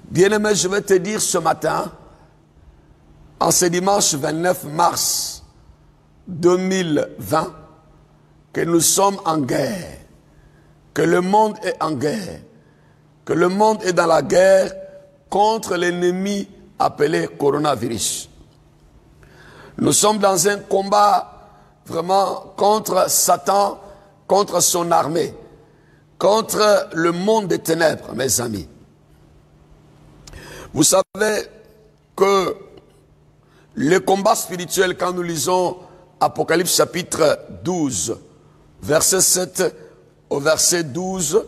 Bien-aimé, je vais te dire ce matin, en ce dimanche 29 mars 2020, que nous sommes en guerre, que le monde est en guerre, que le monde est dans la guerre contre l'ennemi appelé coronavirus. Nous sommes dans un combat vraiment contre Satan, contre son armée, contre le monde des ténèbres, mes amis. Vous savez que le combat spirituel, quand nous lisons Apocalypse chapitre 12, verset 7 au verset 12,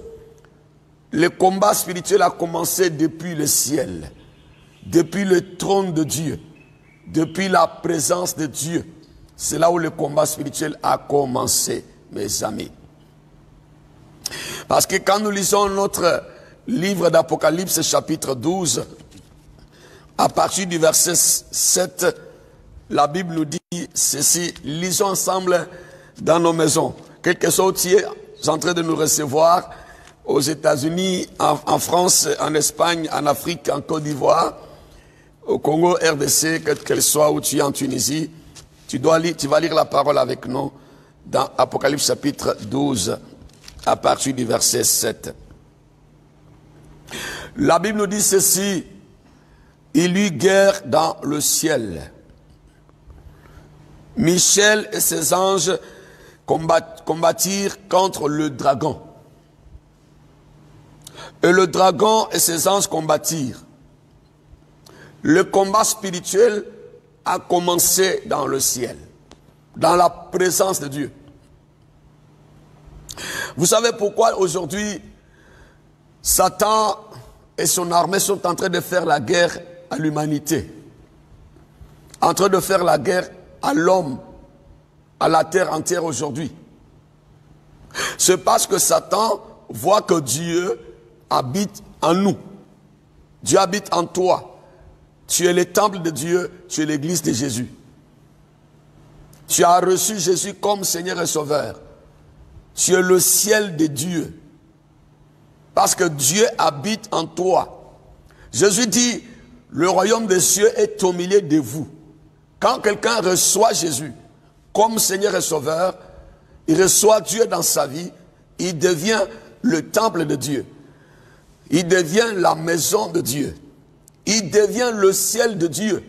le combat spirituel a commencé depuis le ciel, depuis le trône de Dieu, depuis la présence de Dieu. C'est là où le combat spirituel a commencé, mes amis. Parce que quand nous lisons notre livre d'Apocalypse chapitre 12, à partir du verset 7, la Bible nous dit ceci. Lisons ensemble dans nos maisons. Quel que soit où tu es en train de nous recevoir, aux États-Unis, en France, en Espagne, en Afrique, en Côte d'Ivoire, au Congo, RDC, quel que soit où tu es en Tunisie, tu vas lire la parole avec nous dans Apocalypse chapitre 12, à partir du verset 7. La Bible nous dit ceci. Il y eut guerre dans le ciel. Michel et ses anges combattirent contre le dragon. Et le dragon et ses anges combattirent. Le combat spirituel a commencé dans le ciel, dans la présence de Dieu. Vous savez pourquoi aujourd'hui Satan et son armée sont en train de faire la guerre à l'humanité, en train de faire la guerre à l'homme, à la terre entière aujourd'hui. C'est parce que Satan voit que Dieu habite en nous. Dieu habite en toi. Tu es le temple de Dieu, tu es l'église de Jésus. Tu as reçu Jésus comme Seigneur et Sauveur. Tu es le ciel de Dieu. Parce que Dieu habite en toi. Jésus dit, le royaume des cieux est au milieu de vous. Quand quelqu'un reçoit Jésus comme Seigneur et Sauveur, il reçoit Dieu dans sa vie, il devient le temple de Dieu. Il devient la maison de Dieu. Il devient le ciel de Dieu.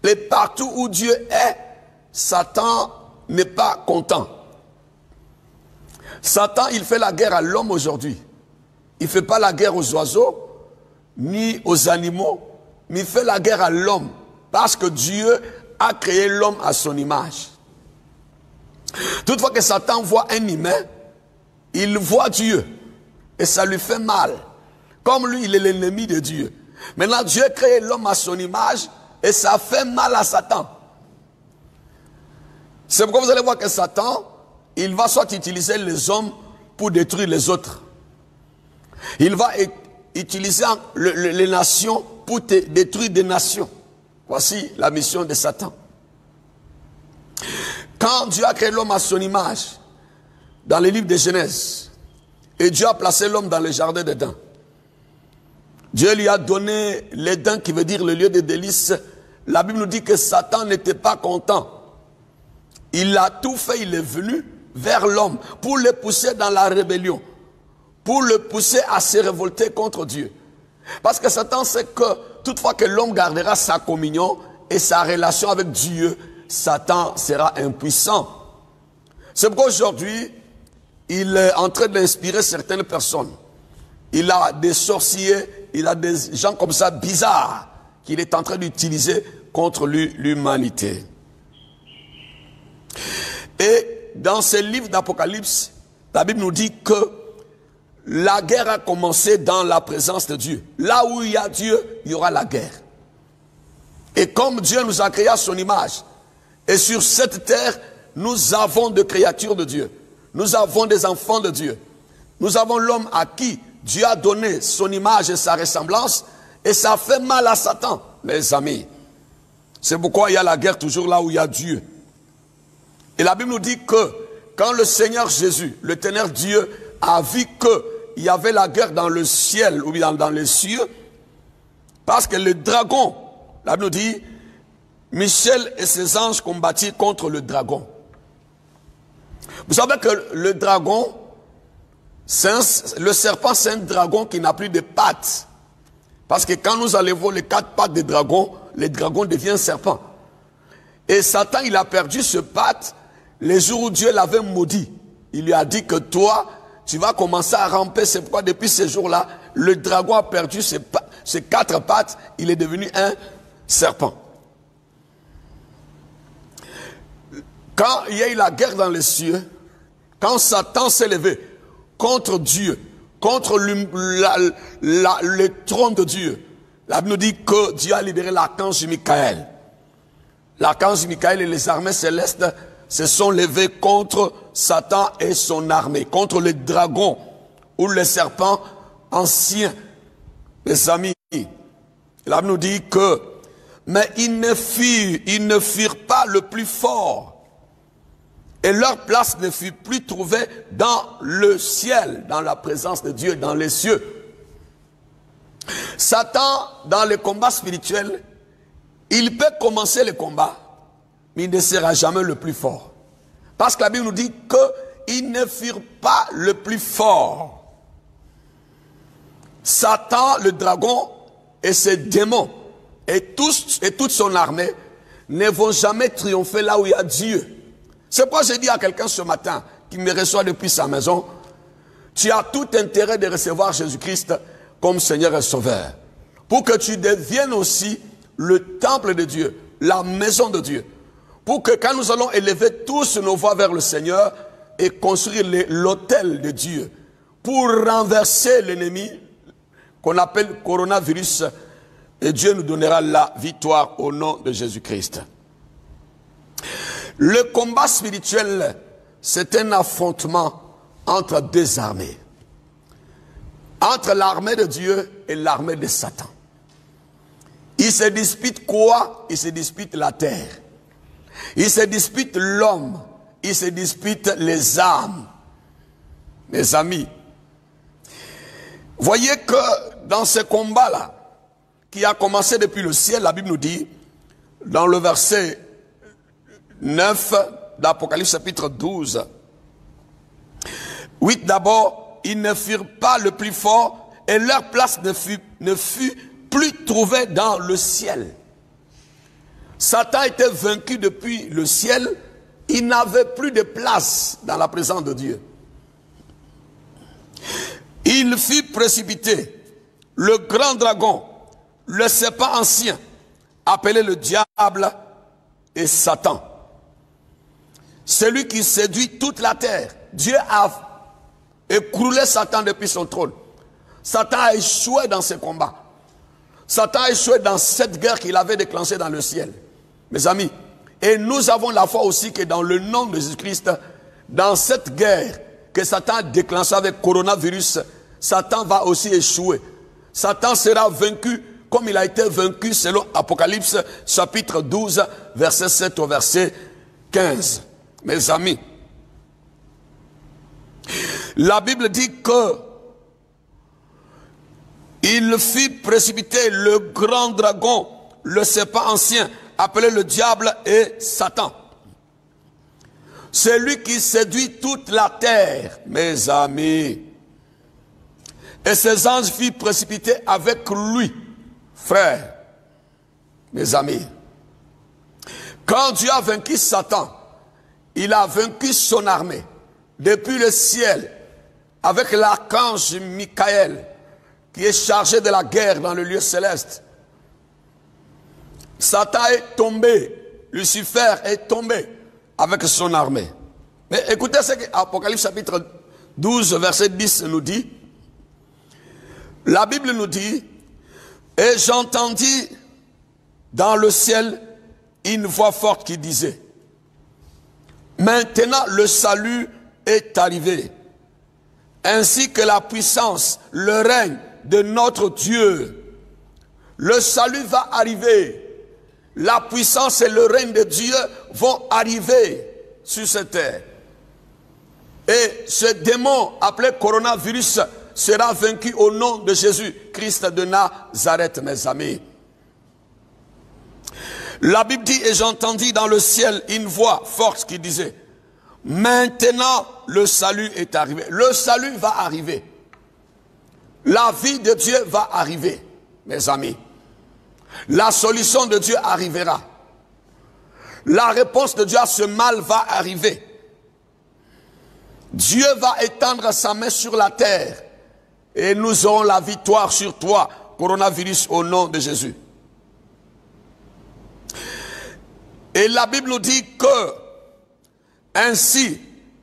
Et partout où Dieu est, Satan n'est pas content. Satan, il fait la guerre à l'homme aujourd'hui. Il ne fait pas la guerre aux oiseaux, ni aux animaux, mais il fait la guerre à l'homme. Parce que Dieu a créé l'homme à son image. Toutefois que Satan voit un humain, il voit Dieu. Et ça lui fait mal. Comme lui, il est l'ennemi de Dieu. Maintenant, Dieu a créé l'homme à son image et ça fait mal à Satan. C'est pourquoi vous allez voir que Satan, il va soit utiliser les hommes pour détruire les autres. Il va utiliser les nations pour détruire des nations. Voici la mission de Satan. Quand Dieu a créé l'homme à son image, dans le livre de Genèse, et Dieu a placé l'homme dans le jardin d'Éden, Dieu lui a donné l'Éden qui veut dire le lieu de délices. La Bible nous dit que Satan n'était pas content. Il a tout fait, il est venu vers l'homme pour le pousser dans la rébellion, pour le pousser à se révolter contre Dieu. Parce que Satan sait que toutefois que l'homme gardera sa communion et sa relation avec Dieu, Satan sera impuissant. C'est pourquoi aujourd'hui, il est en train d'inspirer certaines personnes. Il a des sorciers, il a des gens comme ça bizarres qu'il est en train d'utiliser contre l'humanité. Et dans ce livre d'Apocalypse, la Bible nous dit que la guerre a commencé dans la présence de Dieu. Là où il y a Dieu, il y aura la guerre. Et comme Dieu nous a créé à son image, et sur cette terre, nous avons des créatures de Dieu. Nous avons des enfants de Dieu. Nous avons l'homme à qui Dieu a donné son image et sa ressemblance, et ça fait mal à Satan, mes amis. C'est pourquoi il y a la guerre toujours là où il y a Dieu. Et la Bible nous dit que quand le Seigneur Jésus, l'éternel Dieu, a vu qu'il y avait la guerre dans le ciel ou bien dans les cieux, Parce que le dragon, la Bible nous dit, Michel et ses anges combattirent contre le dragon. Vous savez que le dragon, le serpent, c'est un dragon qui n'a plus de pattes. Parce que quand nous enlevons les 4 pattes des dragons, le dragon devient serpent. Et Satan, il a perdu ce pattes les jours où Dieu l'avait maudit. Il lui a dit que toi, tu vas commencer à ramper. C'est pourquoi depuis ces jours-là, le dragon a perdu ses 4 pattes. Il est devenu un serpent. Quand il y a eu la guerre dans les cieux, quand Satan s'est levé contre Dieu, contre le trône de Dieu, la Bible nous dit que Dieu a libéré l'archange Michael. L'archange Michael et les armées célestes se sont levés contre Satan et son armée, contre le dragon ou le serpent ancien. Mes amis, la Bible nous dit que, mais ils ne firent pas le plus fort. Et leur place ne fut plus trouvée dans le ciel, dans la présence de Dieu, dans les cieux. Satan, dans le combat spirituel, il peut commencer le combat, mais il ne sera jamais le plus fort. Parce que la Bible nous dit qu'ils ne furent pas le plus fort. Satan, le dragon et ses démons et toute son armée ne vont jamais triompher là où il y a Dieu. C'est pourquoi j'ai dit à quelqu'un ce matin, qui me reçoit depuis sa maison, tu as tout intérêt de recevoir Jésus-Christ comme Seigneur et Sauveur. Pour que tu deviennes aussi le temple de Dieu, la maison de Dieu. Pour que quand nous allons élever tous nos voix vers le Seigneur et construire l'autel de Dieu, pour renverser l'ennemi qu'on appelle coronavirus, et Dieu nous donnera la victoire au nom de Jésus-Christ. Le combat spirituel, c'est un affrontement entre 2 armées. Entre l'armée de Dieu et l'armée de Satan. Ils se disputent quoi? Ils se disputent la terre. Ils se disputent l'homme. Ils se disputent les âmes. Mes amis, voyez que dans ce combat-là, qui a commencé depuis le ciel, la Bible nous dit, dans le verset 9 d'Apocalypse chapitre 12. 8 d'abord, ils ne furent pas le plus fort et leur place ne fut plus trouvée dans le ciel. Satan était vaincu depuis le ciel, il n'avait plus de place dans la présence de Dieu. Il fut précipité, le grand dragon, le serpent ancien, appelé le diable et Satan. Celui qui séduit toute la terre. Dieu a écroulé Satan depuis son trône. Satan a échoué dans ce combat. Satan a échoué dans cette guerre qu'il avait déclenchée dans le ciel. Mes amis, et nous avons la foi aussi que dans le nom de Jésus-Christ, dans cette guerre que Satan a déclenchée avec coronavirus, Satan va aussi échouer. Satan sera vaincu comme il a été vaincu selon Apocalypse chapitre 12, verset 7 au verset 15. Mes amis, la Bible dit que il fit précipiter le grand dragon, le serpent ancien, appelé le diable et Satan. Celui qui séduit toute la terre, mes amis. Et ses anges furent précipités avec lui, frères, mes amis. Quand Dieu a vaincu Satan, il a vaincu son armée depuis le ciel avec l'archange Michael qui est chargé de la guerre dans le lieu céleste. Satan est tombé, Lucifer est tombé avec son armée. Mais écoutez ce que Apocalypse chapitre 12 verset 10 nous dit. La Bible nous dit, et j'entendis dans le ciel une voix forte qui disait, maintenant le salut est arrivé, ainsi que la puissance, le règne de notre Dieu. Le salut va arriver. La puissance et le règne de Dieu vont arriver sur cette terre. Et ce démon appelé coronavirus sera vaincu au nom de Jésus, Christ de Nazareth, mes amis. La Bible dit, et j'entendis dans le ciel une voix forte qui disait, maintenant le salut est arrivé. Le salut va arriver. La vie de Dieu va arriver, mes amis. La solution de Dieu arrivera. La réponse de Dieu à ce mal va arriver. Dieu va étendre sa main sur la terre et nous aurons la victoire sur toi, coronavirus, au nom de Jésus. Et la Bible nous dit que ainsi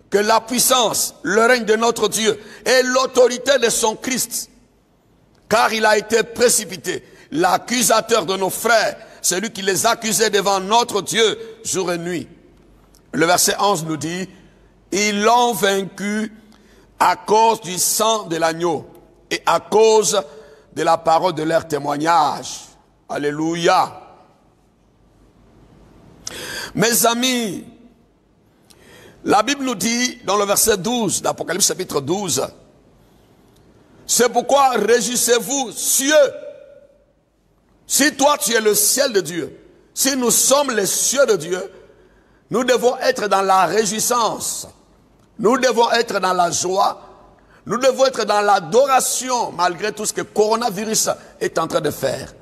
que la puissance, le règne de notre Dieu et l'autorité de son Christ, car il a été précipité, l'accusateur de nos frères, celui qui les accusait devant notre Dieu jour et nuit. Le verset 11 nous dit, ils l'ont vaincu à cause du sang de l'agneau et à cause de la parole de leur témoignage. Alléluia. Mes amis, la Bible nous dit dans le verset 12 d'Apocalypse chapitre 12, c'est pourquoi réjouissez-vous, cieux. Si toi tu es le ciel de Dieu, si nous sommes les cieux de Dieu, nous devons être dans la réjouissance, nous devons être dans la joie, nous devons être dans l'adoration malgré tout ce que le coronavirus est en train de faire.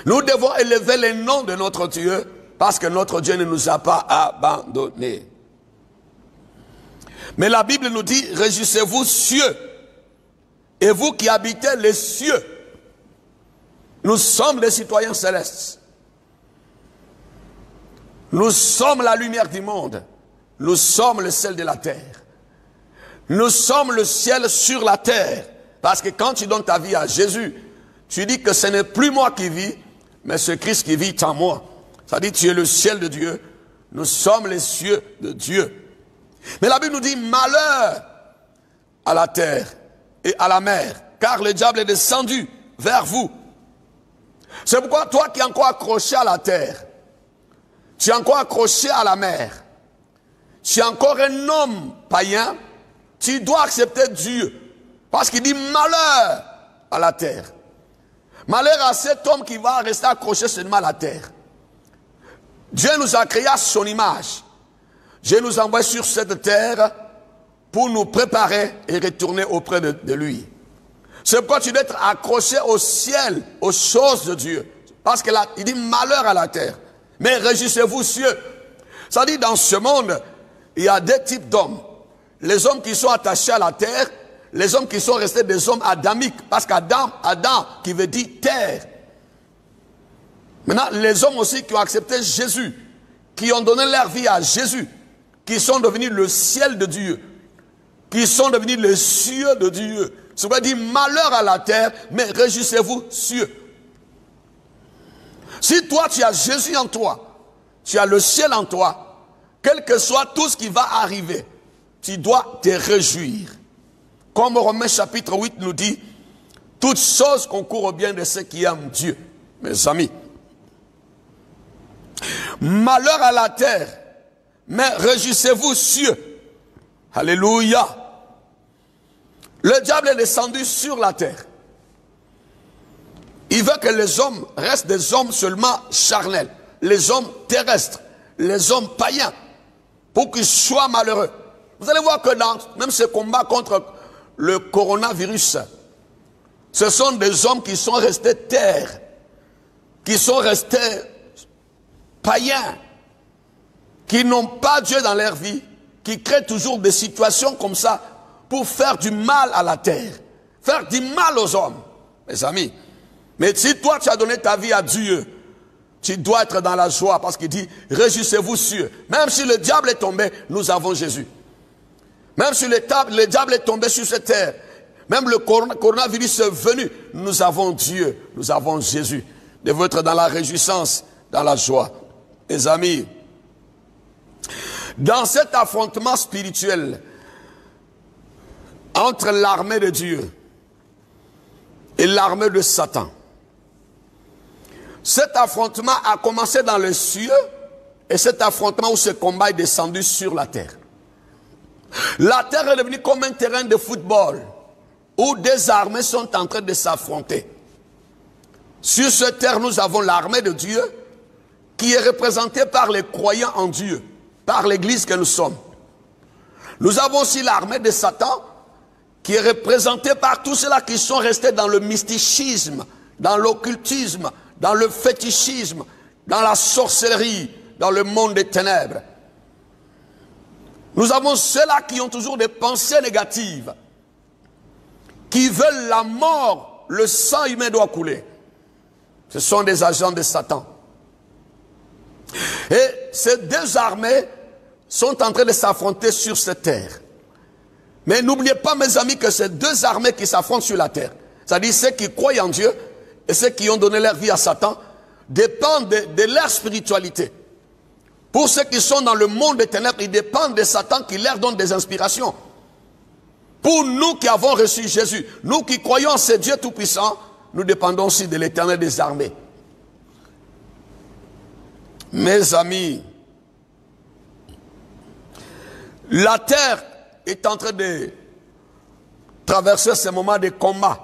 Nous devons élever le nom de notre Dieu parce que notre Dieu ne nous a pas abandonnés. Mais la Bible nous dit, réjouissez-vous cieux, et vous qui habitez les cieux. Nous sommes des citoyens célestes. Nous sommes la lumière du monde. Nous sommes le sel de la terre. Nous sommes le ciel sur la terre. Parce que quand tu donnes ta vie à Jésus, tu dis que ce n'est plus moi qui vis, mais c'est Christ qui vit en moi. Ça dit, tu es le ciel de Dieu. Nous sommes les cieux de Dieu. Mais la Bible nous dit, malheur à la terre et à la mer, car le diable est descendu vers vous. C'est pourquoi toi qui es encore accroché à la terre, tu es encore accroché à la mer, tu es encore un homme païen, tu dois accepter Dieu. Parce qu'il dit malheur à la terre. Malheur à cet homme qui va rester accroché seulement à la terre. Dieu nous a créé à son image. Dieu nous envoie sur cette terre pour nous préparer et retourner auprès de lui. C'est pourquoi tu dois être accroché au ciel, aux choses de Dieu. Parce qu'il dit malheur à la terre. Mais réjouissez-vous cieux. Ça dit dans ce monde, il y a deux types d'hommes. Les hommes qui sont attachés à la terre, les hommes qui sont restés des hommes adamiques. Parce qu'Adam, Adam qui veut dire terre. Maintenant, les hommes aussi qui ont accepté Jésus, qui ont donné leur vie à Jésus, qui sont devenus le ciel de Dieu, qui sont devenus les cieux de Dieu. Ça veut dire malheur à la terre, mais réjouissez-vous cieux. Si toi tu as Jésus en toi, tu as le ciel en toi, quel que soit tout ce qui va arriver, tu dois te réjouir. Comme Romains chapitre 8 nous dit, toutes choses concourent au bien de ceux qui aiment Dieu. Mes amis, malheur à la terre, mais réjouissez-vous cieux. Alléluia. Le diable est descendu sur la terre. Il veut que les hommes restent des hommes seulement charnels, les hommes terrestres, les hommes païens, pour qu'ils soient malheureux. Vous allez voir que dans même ce combat contre le coronavirus, ce sont des hommes qui sont restés terres, qui sont restés païens, qui n'ont pas Dieu dans leur vie, qui créent toujours des situations comme ça pour faire du mal à la terre, faire du mal aux hommes, mes amis. Mais si toi tu as donné ta vie à Dieu, tu dois être dans la joie parce qu'il dit, réjouissez-vous cieux. Même si le diable est tombé, nous avons Jésus. Même si le diable est tombé sur cette terre, même le coronavirus est venu, nous avons Dieu, nous avons Jésus. Nous devons être dans la réjouissance, dans la joie. Mes amis, dans cet affrontement spirituel entre l'armée de Dieu et l'armée de Satan, cet affrontement a commencé dans les cieux et cet affrontement où ce combat est descendu sur la terre. La terre est devenue comme un terrain de football où des armées sont en train de s'affronter. Sur cette terre, nous avons l'armée de Dieu qui est représentée par les croyants en Dieu, par l'Église que nous sommes. Nous avons aussi l'armée de Satan qui est représentée par tous ceux-là qui sont restés dans le mysticisme, dans l'occultisme, dans le fétichisme, dans la sorcellerie, dans le monde des ténèbres. Nous avons ceux-là qui ont toujours des pensées négatives, qui veulent la mort, le sang humain doit couler. Ce sont des agents de Satan. Et ces deux armées sont en train de s'affronter sur cette terre. Mais n'oubliez pas, mes amis, que ces deux armées qui s'affrontent sur la terre, c'est-à-dire ceux qui croient en Dieu et ceux qui ont donné leur vie à Satan, dépendent de leur spiritualité. Pour ceux qui sont dans le monde des ténèbres, ils dépendent de Satan qui leur donne des inspirations. Pour nous qui avons reçu Jésus, nous qui croyons en ce Dieu tout-puissant, nous dépendons aussi de l'Éternel des armées. Mes amis, la terre est en train de traverser ce moment de combat.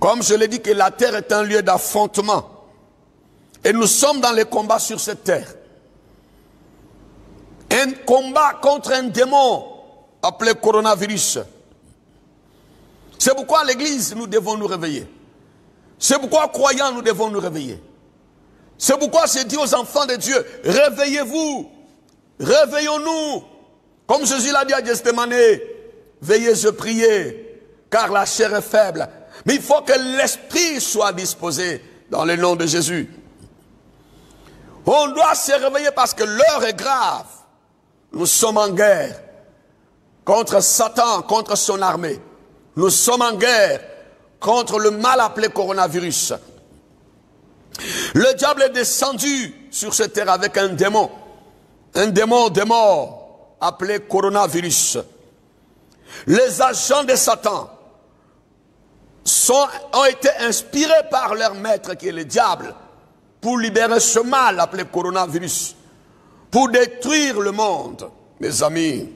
Comme je l'ai dit, que la terre est un lieu d'affrontement. Et nous sommes dans les combats sur cette terre. Un combat contre un démon appelé coronavirus. C'est pourquoi l'Église, nous devons nous réveiller. C'est pourquoi, croyants, nous devons nous réveiller. C'est pourquoi c'est dit aux enfants de Dieu, réveillez-vous, réveillons-nous. Comme Jésus l'a dit à Gethsémane, veillez et priez, car la chair est faible. Mais il faut que l'esprit soit disposé dans le nom de Jésus. On doit se réveiller parce que l'heure est grave. Nous sommes en guerre contre Satan, contre son armée. Nous sommes en guerre contre le mal appelé coronavirus. Le diable est descendu sur cette terre avec un démon de mort appelé coronavirus. Les agents de Satan ont été inspirés par leur maître qui est le diable pour libérer ce mal appelé coronavirus, pour détruire le monde, mes amis.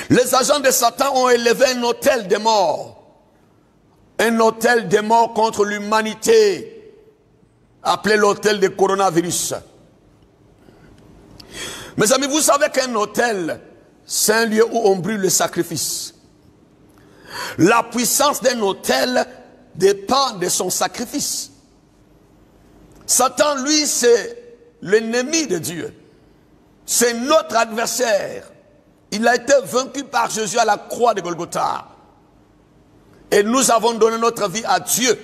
Les agents de Satan ont élevé un autel de mort contre l'humanité, appelé l'autel de coronavirus. Mes amis, vous savez qu'un autel, c'est un lieu où on brûle le sacrifice. La puissance d'un autel dépend de son sacrifice. Satan, lui, c'est l'ennemi de Dieu. C'est notre adversaire. Il a été vaincu par Jésus à la croix de Golgotha. Et nous avons donné notre vie à Dieu.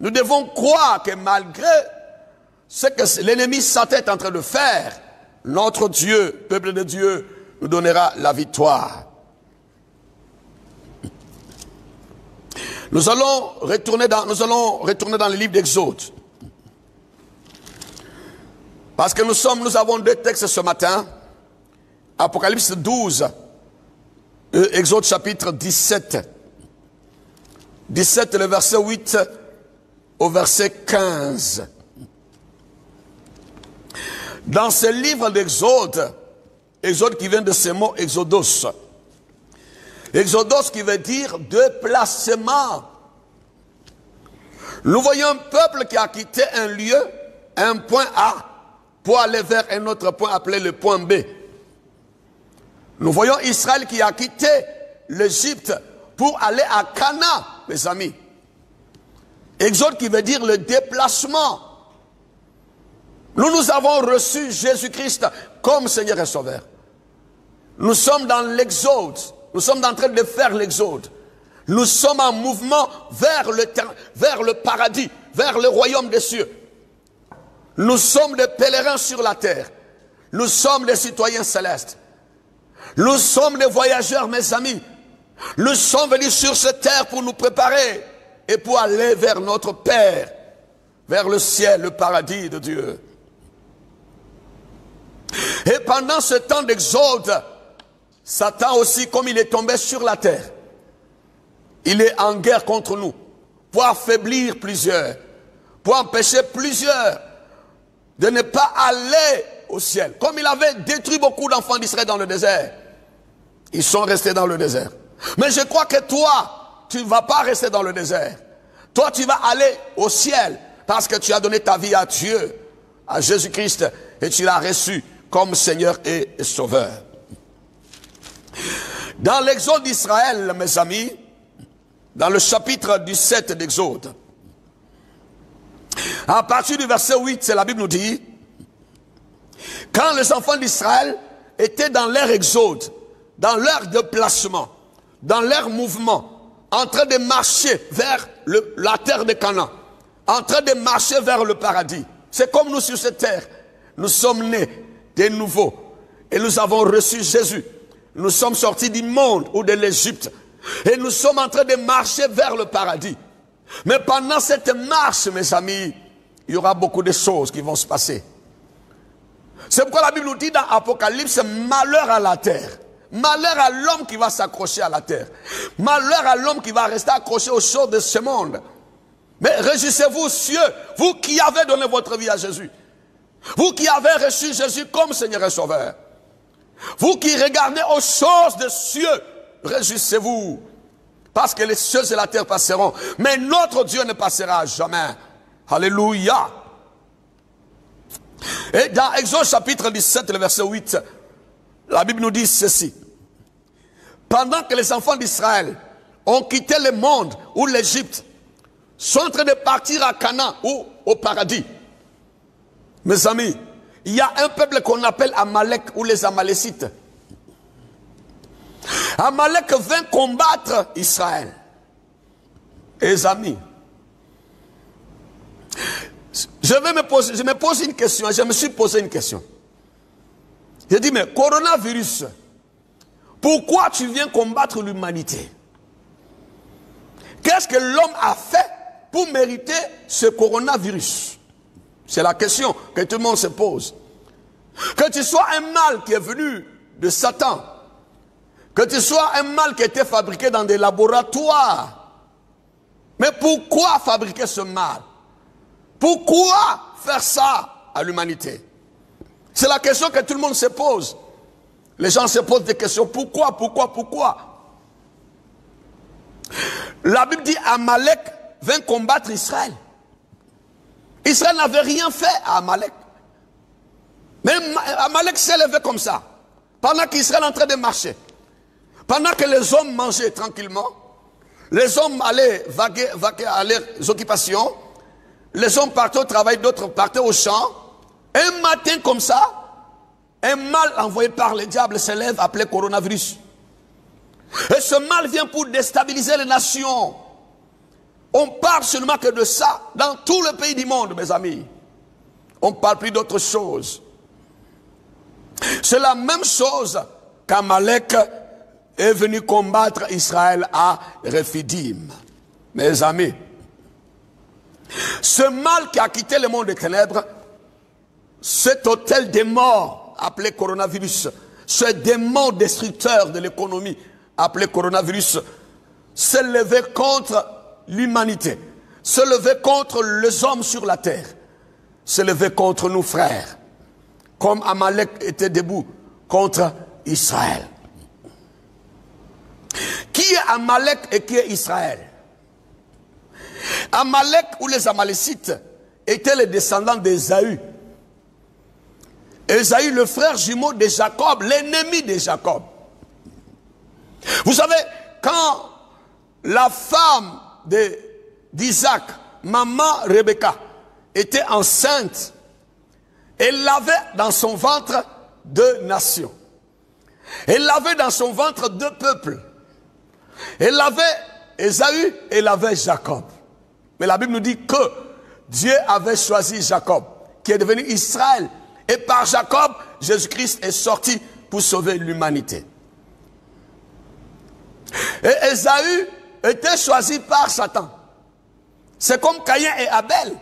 Nous devons croire que malgré ce que l'ennemi Satan est en train de faire, notre Dieu, peuple de Dieu, nous donnera la victoire. Nous allons retourner dans le livre d'Exode. Parce que nous avons deux textes ce matin. Apocalypse 12, Exode chapitre 17. 17, le verset 8 au verset 15. Dans ce livre d'Exode, Exode qui vient de ce mot Exodos. Exodos qui veut dire déplacement. Nous voyons un peuple qui a quitté un lieu, un point A, pour aller vers un autre point appelé le point B. Nous voyons Israël qui a quitté l'Égypte pour aller à Canaan, mes amis. Exode qui veut dire le déplacement. Nous avons reçu Jésus-Christ comme Seigneur et Sauveur. Nous sommes dans l'exode. Nous sommes en train de faire l'exode. Nous sommes en mouvement vers le paradis, vers le royaume des cieux. Nous sommes des pèlerins sur la terre. Nous sommes des citoyens célestes. Nous sommes des voyageurs, mes amis. Nous sommes venus sur cette terre pour nous préparer et pour aller vers notre Père, vers le ciel, le paradis de Dieu. Et pendant ce temps d'exode, Satan aussi, comme il est tombé sur la terre, il est en guerre contre nous, pour affaiblir plusieurs, pour empêcher plusieurs de ne pas aller au ciel. Comme il avait détruit beaucoup d'enfants d'Israël dans le désert, Ils sont restés dans le désert. Mais je crois que toi, tu ne vas pas rester dans le désert. Toi, tu vas aller au ciel parce que tu as donné ta vie à Dieu, à Jésus-Christ, et tu l'as reçu comme Seigneur et Sauveur. Dans l'Exode d'Israël, mes amis, dans le chapitre 17 d'Exode, à partir du verset 8, la Bible nous dit, quand les enfants d'Israël étaient dans leur exode, dans leur déplacement, dans leur mouvement, en train de marcher vers la terre de Canaan, en train de marcher vers le paradis. C'est comme nous sur cette terre. Nous sommes nés de nouveau et nous avons reçu Jésus. Nous sommes sortis du monde ou de l'Égypte et nous sommes en train de marcher vers le paradis. Mais pendant cette marche, mes amis, il y aura beaucoup de choses qui vont se passer. C'est pourquoi la Bible nous dit dans Apocalypse, malheur à la terre. Malheur à l'homme qui va s'accrocher à la terre. Malheur à l'homme qui va rester accroché aux choses de ce monde. Mais réjouissez-vous, cieux, vous qui avez donné votre vie à Jésus. Vous qui avez reçu Jésus comme Seigneur et Sauveur. Vous qui regardez aux choses de cieux, réjouissez-vous. Parce que les cieux et la terre passeront. Mais notre Dieu ne passera jamais. Alléluia. Et dans Exode chapitre 17, le verset 8, la Bible nous dit ceci. Pendant que les enfants d'Israël ont quitté le monde ou l'Égypte, sont en train de partir à Canaan ou au paradis. Mes amis, il y a un peuple qu'on appelle Amalek ou les Amalécites. Amalek vint combattre Israël. Et les amis, je me pose une question, je me suis posé une question. J'ai dit, mais coronavirus, pourquoi tu viens combattre l'humanité? Qu'est-ce que l'homme a fait pour mériter ce coronavirus? C'est la question que tout le monde se pose. Que tu sois un mal qui est venu de Satan, que tu sois un mal qui a été fabriqué dans des laboratoires. Mais pourquoi fabriquer ce mal? Pourquoi faire ça à l'humanité? C'est la question que tout le monde se pose. Les gens se posent des questions. Pourquoi? La Bible dit Amalek vint combattre Israël. Israël n'avait rien fait à Amalek. Mais Amalek s'est levé comme ça. Pendant qu'Israël est en train de marcher. Pendant que les hommes mangeaient tranquillement. Les hommes allaient vaguer à leurs occupations. Les hommes partaient au travail, d'autres partaient au champ. Un matin comme ça, un mal envoyé par le diable se lève appelé coronavirus. Et ce mal vient pour déstabiliser les nations. On parle seulement que de ça dans tout le pays du monde, mes amis. On ne parle plus d'autre chose. C'est la même chose qu'Amalek est venu combattre Israël à Rephidim. Mes amis, ce mal qui a quitté le monde des ténèbres, cet hôtel des morts appelé coronavirus, ce démon destructeur de l'économie appelé coronavirus, s'est levé contre l'humanité, s'est levé contre les hommes sur la terre, s'est levé contre nos frères, comme Amalek était debout contre Israël. Qui est Amalek et qui est Israël? Amalek ou les Amalécites étaient les descendants d'Ésaü. Ésaü, le frère jumeau de Jacob, l'ennemi de Jacob. Vous savez, quand la femme d'Isaac, maman Rebecca, était enceinte, elle avait dans son ventre 2 nations. Elle avait dans son ventre 2 peuples. Elle avait Ésaü et elle avait Jacob. Mais la Bible nous dit que Dieu avait choisi Jacob, qui est devenu Israël. Et par Jacob, Jésus-Christ est sorti pour sauver l'humanité. Et Ésaü était choisi par Satan. C'est comme Caïn et Abel.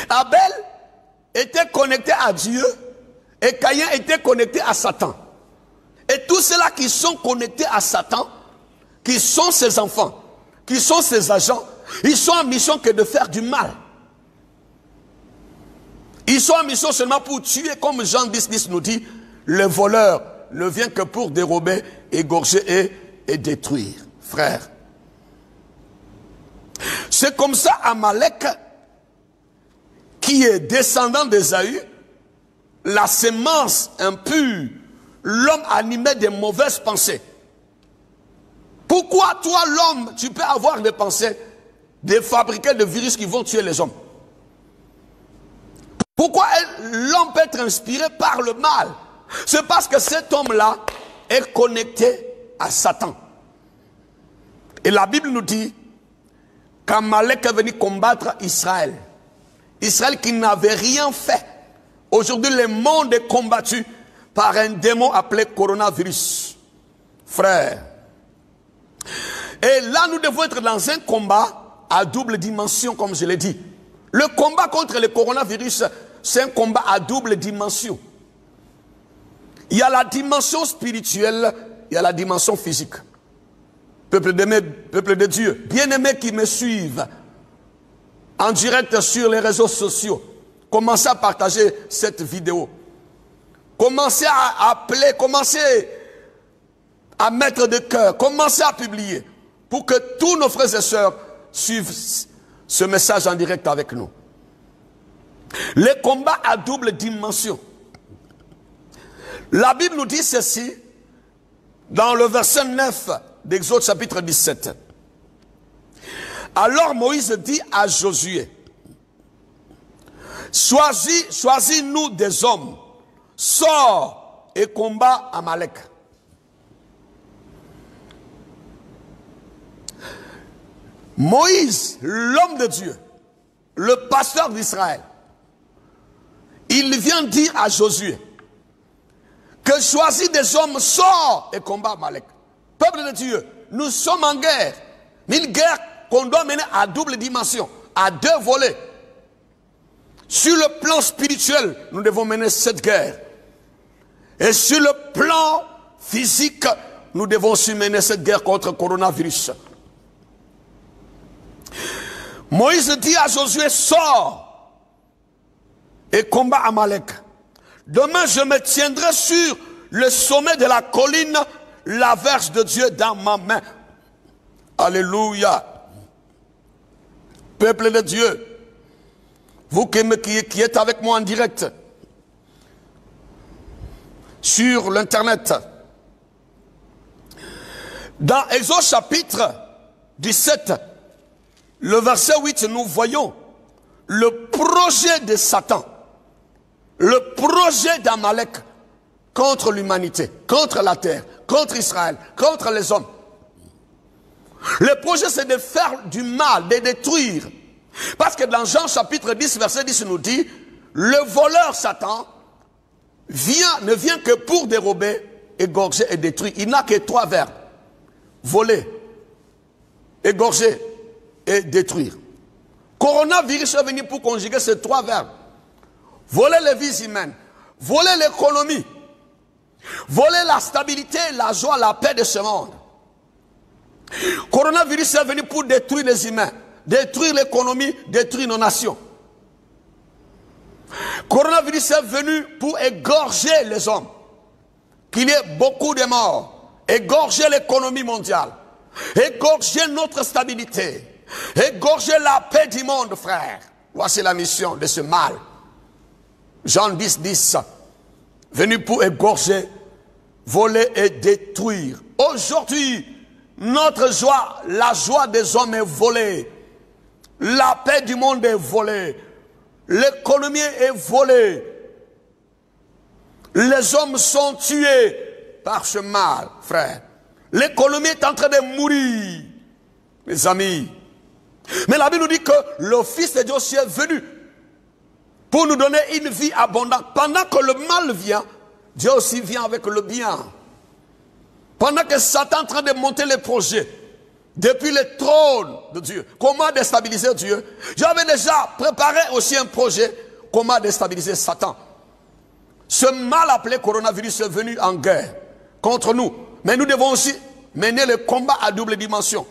Abel était connecté à Dieu et Caïn était connecté à Satan. Et tous ceux-là qui sont connectés à Satan, qui sont ses enfants, qui sont ses agents, ils sont en mission que de faire du mal. Ils sont en mission seulement pour tuer, comme Jean 10, 10 nous dit, le voleur, ne vient que pour dérober, égorger et détruire. Frère. C'est comme ça Amalek, qui est descendant d'Ésaü, la sémence impure, l'homme animé des mauvaises pensées. Pourquoi toi l'homme, tu peux avoir des pensées de fabriquer des virus qui vont tuer les hommes? Pourquoi l'homme peut être inspiré par le mal? C'est parce que cet homme-là est connecté à Satan. Et la Bible nous dit qu'Amalek est venu combattre Israël. Israël qui n'avait rien fait. Aujourd'hui, le monde est combattu par un démon appelé coronavirus. Frère. Et là, nous devons être dans un combat à double dimension, comme je l'ai dit. Le combat contre le coronavirus, c'est un combat à double dimension. Il y a la dimension spirituelle, il y a la dimension physique. Peuple de Dieu, bien-aimés qui me suivent en direct sur les réseaux sociaux, commencez à partager cette vidéo. Commencez à appeler, commencez à mettre de cœur, commencez à publier pour que tous nos frères et sœurs suivent ce message en direct avec nous. Les combats à double dimension. La Bible nous dit ceci dans le verset 9 d'Exode chapitre 17. Alors Moïse dit à Josué, choisis-nous des hommes, sors et combat Amalek. Moïse, l'homme de Dieu, le pasteur d'Israël, il vient dire à Josué que choisis des hommes, sors et combat Amalek. Peuple de Dieu, nous sommes en guerre, mais une guerre qu'on doit mener à double dimension, à deux volets. Sur le plan spirituel, nous devons mener cette guerre. Et sur le plan physique, nous devons aussi mener cette guerre contre le coronavirus. Moïse dit à Josué, sors et combat Amalek. Demain, je me tiendrai sur le sommet de la colline, la verge de Dieu dans ma main. Alléluia. Peuple de Dieu, vous qui êtes avec moi en direct sur l'internet, dans Exode chapitre 17, le verset 8, nous voyons le projet de Satan, le projet d'Amalek contre l'humanité, contre la terre, contre Israël, contre les hommes. Le projet, c'est de faire du mal, de détruire. Parce que dans Jean chapitre 10, verset 10, nous dit, le voleur Satan ne vient que pour dérober, égorger et détruire. Il n'a que trois verbes. Voler, égorger et détruire. Coronavirus est venu pour conjuguer ces trois verbes. Voler les vies humaines, voler l'économie, voler la stabilité, la joie, la paix de ce monde. Coronavirus est venu pour détruire les humains, détruire l'économie, détruire nos nations. Coronavirus est venu pour égorger les hommes, qu'il y ait beaucoup de morts, égorger l'économie mondiale, égorger notre stabilité, égorger la paix du monde, frère. Voici la mission de ce mal. Jean 10, 10, venu pour égorger, voler et détruire. Aujourd'hui, notre joie, la joie des hommes est volée. La paix du monde est volée. L'économie est volée. Les hommes sont tués par ce mal, frère. L'économie est en train de mourir, mes amis. Mais la Bible nous dit que le Fils de Dieu aussi est venu pour nous donner une vie abondante. Pendant que le mal vient, Dieu aussi vient avec le bien. Pendant que Satan est en train de monter les projets, depuis le trône de Dieu, comment déstabiliser Dieu? J'avais déjà préparé aussi un projet, comment déstabiliser Satan. Ce mal appelé coronavirus est venu en guerre contre nous. Mais nous devons aussi mener le combat à double dimension.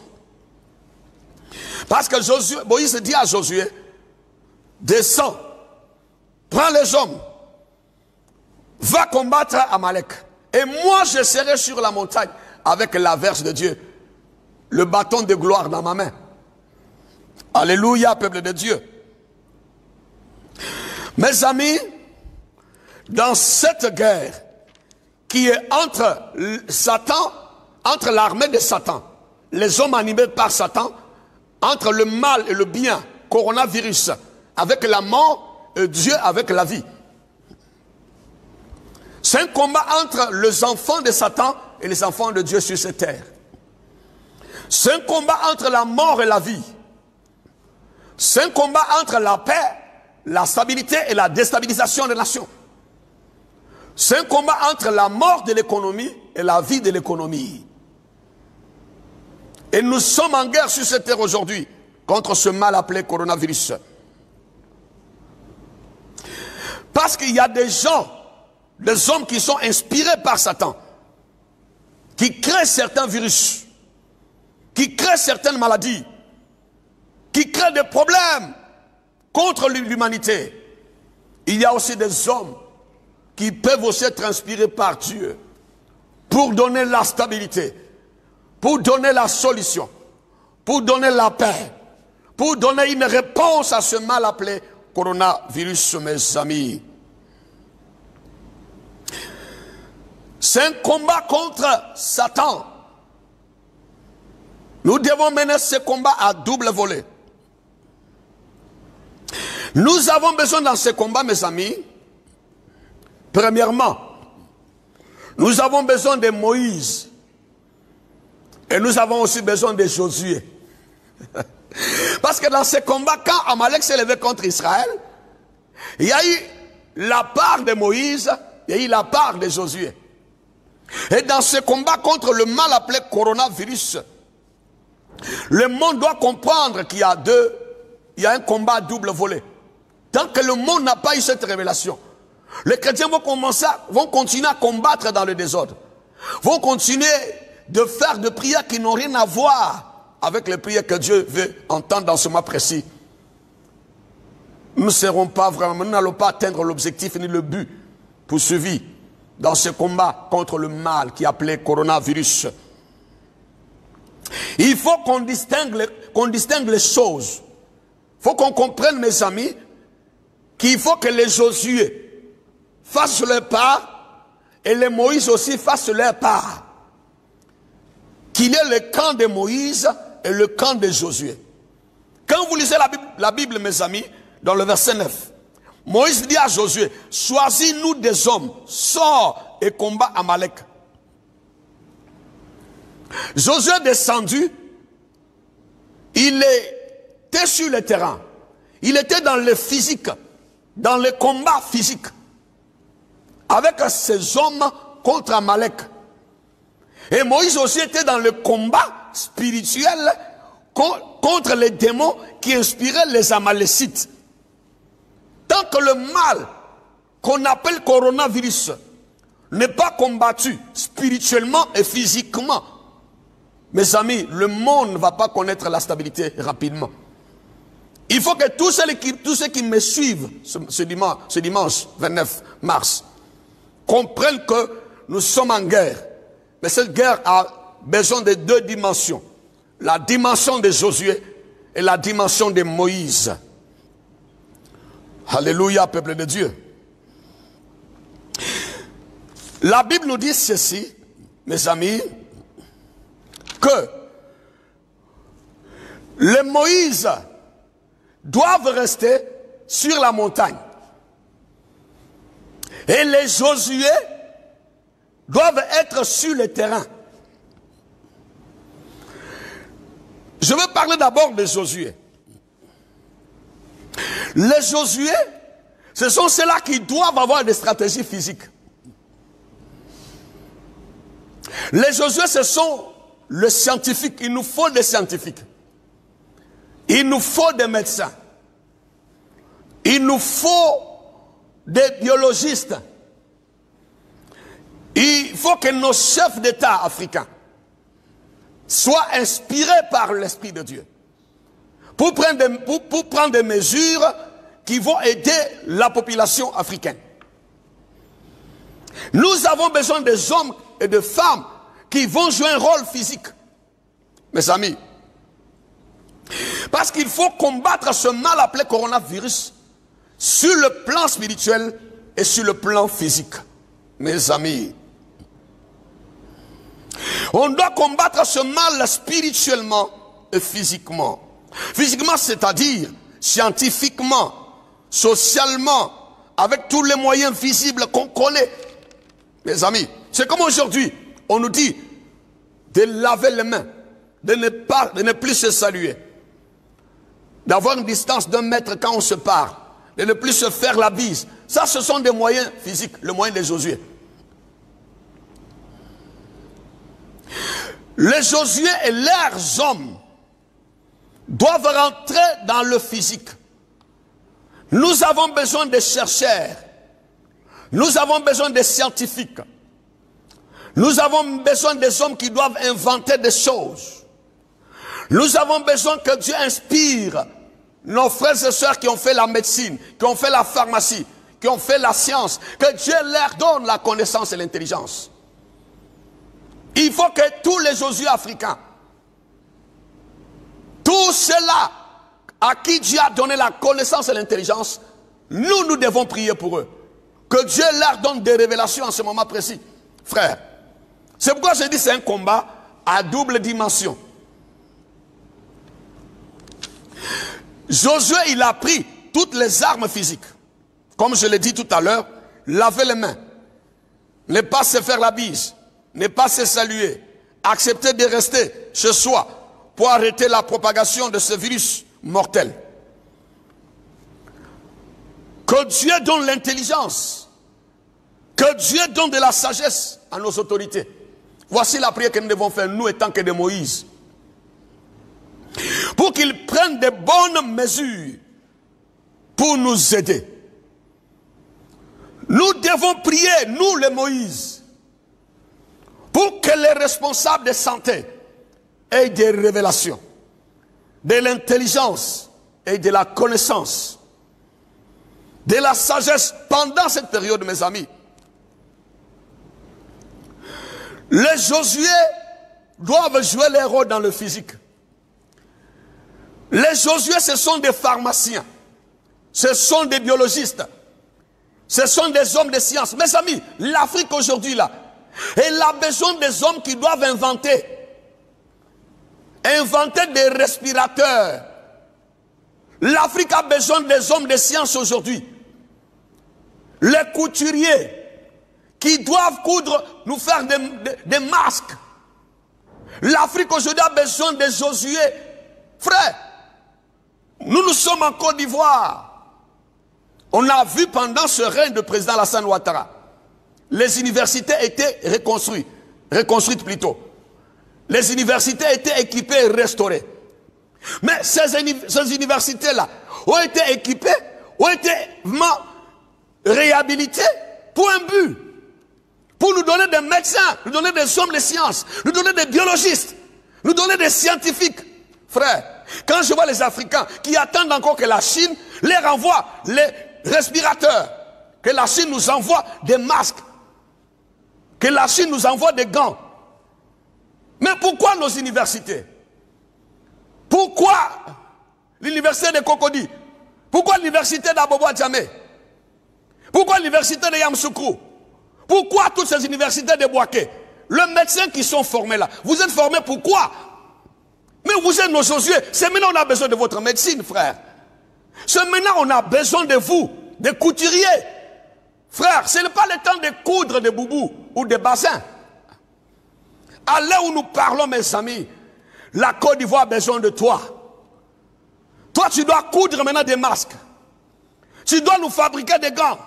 Parce que Moïse dit à Josué, descends, prends les hommes, va combattre Amalek. Et moi, je serai sur la montagne avec la verge de Dieu, le bâton de gloire dans ma main. Alléluia, peuple de Dieu. Mes amis, dans cette guerre qui est entre Satan, entre l'armée de Satan, les hommes animés par Satan, entre le mal et le bien, coronavirus, avec la mort et Dieu avec la vie. C'est un combat entre les enfants de Satan et les enfants de Dieu sur cette terre. C'est un combat entre la mort et la vie. C'est un combat entre la paix, la stabilité et la déstabilisation des nations. C'est un combat entre la mort de l'économie et la vie de l'économie. Et nous sommes en guerre sur cette terre aujourd'hui contre ce mal appelé coronavirus. Parce qu'il y a des gens, des hommes qui sont inspirés par Satan, qui créent certains virus, qui créent certaines maladies, qui créent des problèmes contre l'humanité. Il y a aussi des hommes qui peuvent aussi être inspirés par Dieu pour donner la stabilité, pour donner la solution, pour donner la paix, pour donner une réponse à ce mal appelé coronavirus, mes amis. C'est un combat contre Satan. Nous devons mener ce combat à double volet. Nous avons besoin dans ce combat, mes amis, premièrement, nous avons besoin de Moïse. Et nous avons aussi besoin de Josué. Parce que dans ce combat, quand Amalek s'est levé contre Israël, il y a eu la part de Moïse, il y a eu la part de Josué. Et dans ce combat contre le mal appelé coronavirus, le monde doit comprendre qu'il y a un combat à double volet. Tant que le monde n'a pas eu cette révélation, les chrétiens vont continuer à combattre dans le désordre. Vont continuer de faire des prières qui n'ont rien à voir avec les prières que Dieu veut entendre dans ce mois précis. Nous n'allons pas atteindre l'objectif ni le but poursuivi dans ce combat contre le mal qui est appelé coronavirus. Il faut qu'on distingue les choses. Il faut qu'on comprenne, mes amis, qu'il faut que les Josué fassent leur part et les Moïse aussi fassent leur part. Qu'il y ait le camp de Moïse et le camp de Josué. Quand vous lisez la Bible, mes amis, dans le verset 9, Moïse dit à Josué, choisis-nous des hommes, sors et combat Amalek. Josué est descendu, il était sur le terrain, il était dans le physique, dans le combat physique, avec ses hommes contre Amalek. Et Moïse aussi était dans le combat spirituel contre les démons qui inspiraient les Amalécites. Tant que le mal qu'on appelle coronavirus n'est pas combattu spirituellement et physiquement, mes amis, le monde ne va pas connaître la stabilité rapidement. Il faut que tous ceux qui me suivent ce dimanche 29 mars comprennent que nous sommes en guerre. Mais cette guerre a besoin de deux dimensions. La dimension de Josué et la dimension de Moïse. Alléluia, peuple de Dieu. La Bible nous dit ceci, mes amis, que les Moïse doivent rester sur la montagne. Et les Josué doivent être sur le terrain. Je veux parler d'abord de Josué. Les Josué, ce sont ceux-là qui doivent avoir des stratégies physiques. Les Josué, ce sont les scientifiques. Il nous faut des scientifiques. Il nous faut des médecins. Il nous faut des biologistes. Il faut que nos chefs d'État africains soient inspirés par l'Esprit de Dieu pour prendre des mesures qui vont aider la population africaine. Nous avons besoin des hommes et de femmes qui vont jouer un rôle physique. Mes amis, parce qu'il faut combattre ce mal appelé coronavirus sur le plan spirituel et sur le plan physique. Mes amis, on doit combattre ce mal spirituellement et physiquement. Physiquement, c'est-à-dire scientifiquement, socialement, avec tous les moyens visibles qu'on connaît. Mes amis, c'est comme aujourd'hui, on nous dit de laver les mains, de ne plus se saluer, d'avoir une distance d'1 mètre quand on se parle, de ne plus se faire la bise. Ça, ce sont des moyens physiques, le moyen de Josué. Les Josué et leurs hommes doivent rentrer dans le physique. Nous avons besoin de chercheurs. Nous avons besoin de scientifiques. Nous avons besoin des hommes qui doivent inventer des choses. Nous avons besoin que Dieu inspire nos frères et sœurs qui ont fait la médecine, qui ont fait la pharmacie, qui ont fait la science, que Dieu leur donne la connaissance et l'intelligence. Il faut que tous les Josué africains, tous ceux-là à qui Dieu a donné la connaissance et l'intelligence, nous devons prier pour eux. Que Dieu leur donne des révélations en ce moment précis. Frère, c'est pourquoi je dis que c'est un combat à double dimension. Josué, il a pris toutes les armes physiques. Comme je l'ai dit tout à l'heure, laver les mains, ne pas se faire la bise, ne pas se saluer, accepter de rester chez soi pour arrêter la propagation de ce virus mortel. Que Dieu donne l'intelligence, que Dieu donne de la sagesse à nos autorités. Voici la prière que nous devons faire, nous étant que de Moïse. Pour qu'ils prennent de bonnes mesures pour nous aider. Nous devons prier, nous les Moïse, pour que les responsables de santé aient des révélations, de l'intelligence et de la connaissance, de la sagesse pendant cette période, mes amis. Les Josué doivent jouer leur rôle dans le physique. Les Josué, ce sont des pharmaciens, ce sont des biologistes, ce sont des hommes de science. Mes amis, l'Afrique aujourd'hui, là, elle a besoin des hommes qui doivent inventer des respirateurs. L'Afrique a besoin des hommes de science aujourd'hui. Les couturiers qui doivent coudre, nous faire des masques. L'Afrique aujourd'hui a besoin des Josué. Frère, nous sommes en Côte d'Ivoire. On a vu pendant ce règne de président Alassane Ouattara, les universités étaient reconstruites plutôt. Les universités étaient équipées et restaurées. Mais ces universités-là ont été équipées, ont été réhabilitées pour un but. Pour nous donner des médecins, nous donner des hommes de sciences, nous donner des biologistes, nous donner des scientifiques. Frère, quand je vois les Africains qui attendent encore que la Chine leur envoie les respirateurs, que la Chine nous envoie des masques, que la Chine nous envoie des gants. Mais pourquoi nos universités? Pourquoi l'université de Cocody? Pourquoi l'université d'Abobo Djamé? Pourquoi l'université de Yamoussoukro? Pourquoi toutes ces universités de Bouaké? Les médecins qui sont formés là, vous êtes formés pourquoi? Mais vous êtes nos Josué. C'est maintenant qu'on a besoin de votre médecine, frère. C'est maintenant qu'on a besoin de vous, des couturiers. Frère, ce n'est pas le temps de coudre des boubous ou des bassins. À l'heure où nous parlons, mes amis, la Côte d'Ivoire a besoin de toi. Toi, tu dois coudre maintenant des masques. Tu dois nous fabriquer des gants.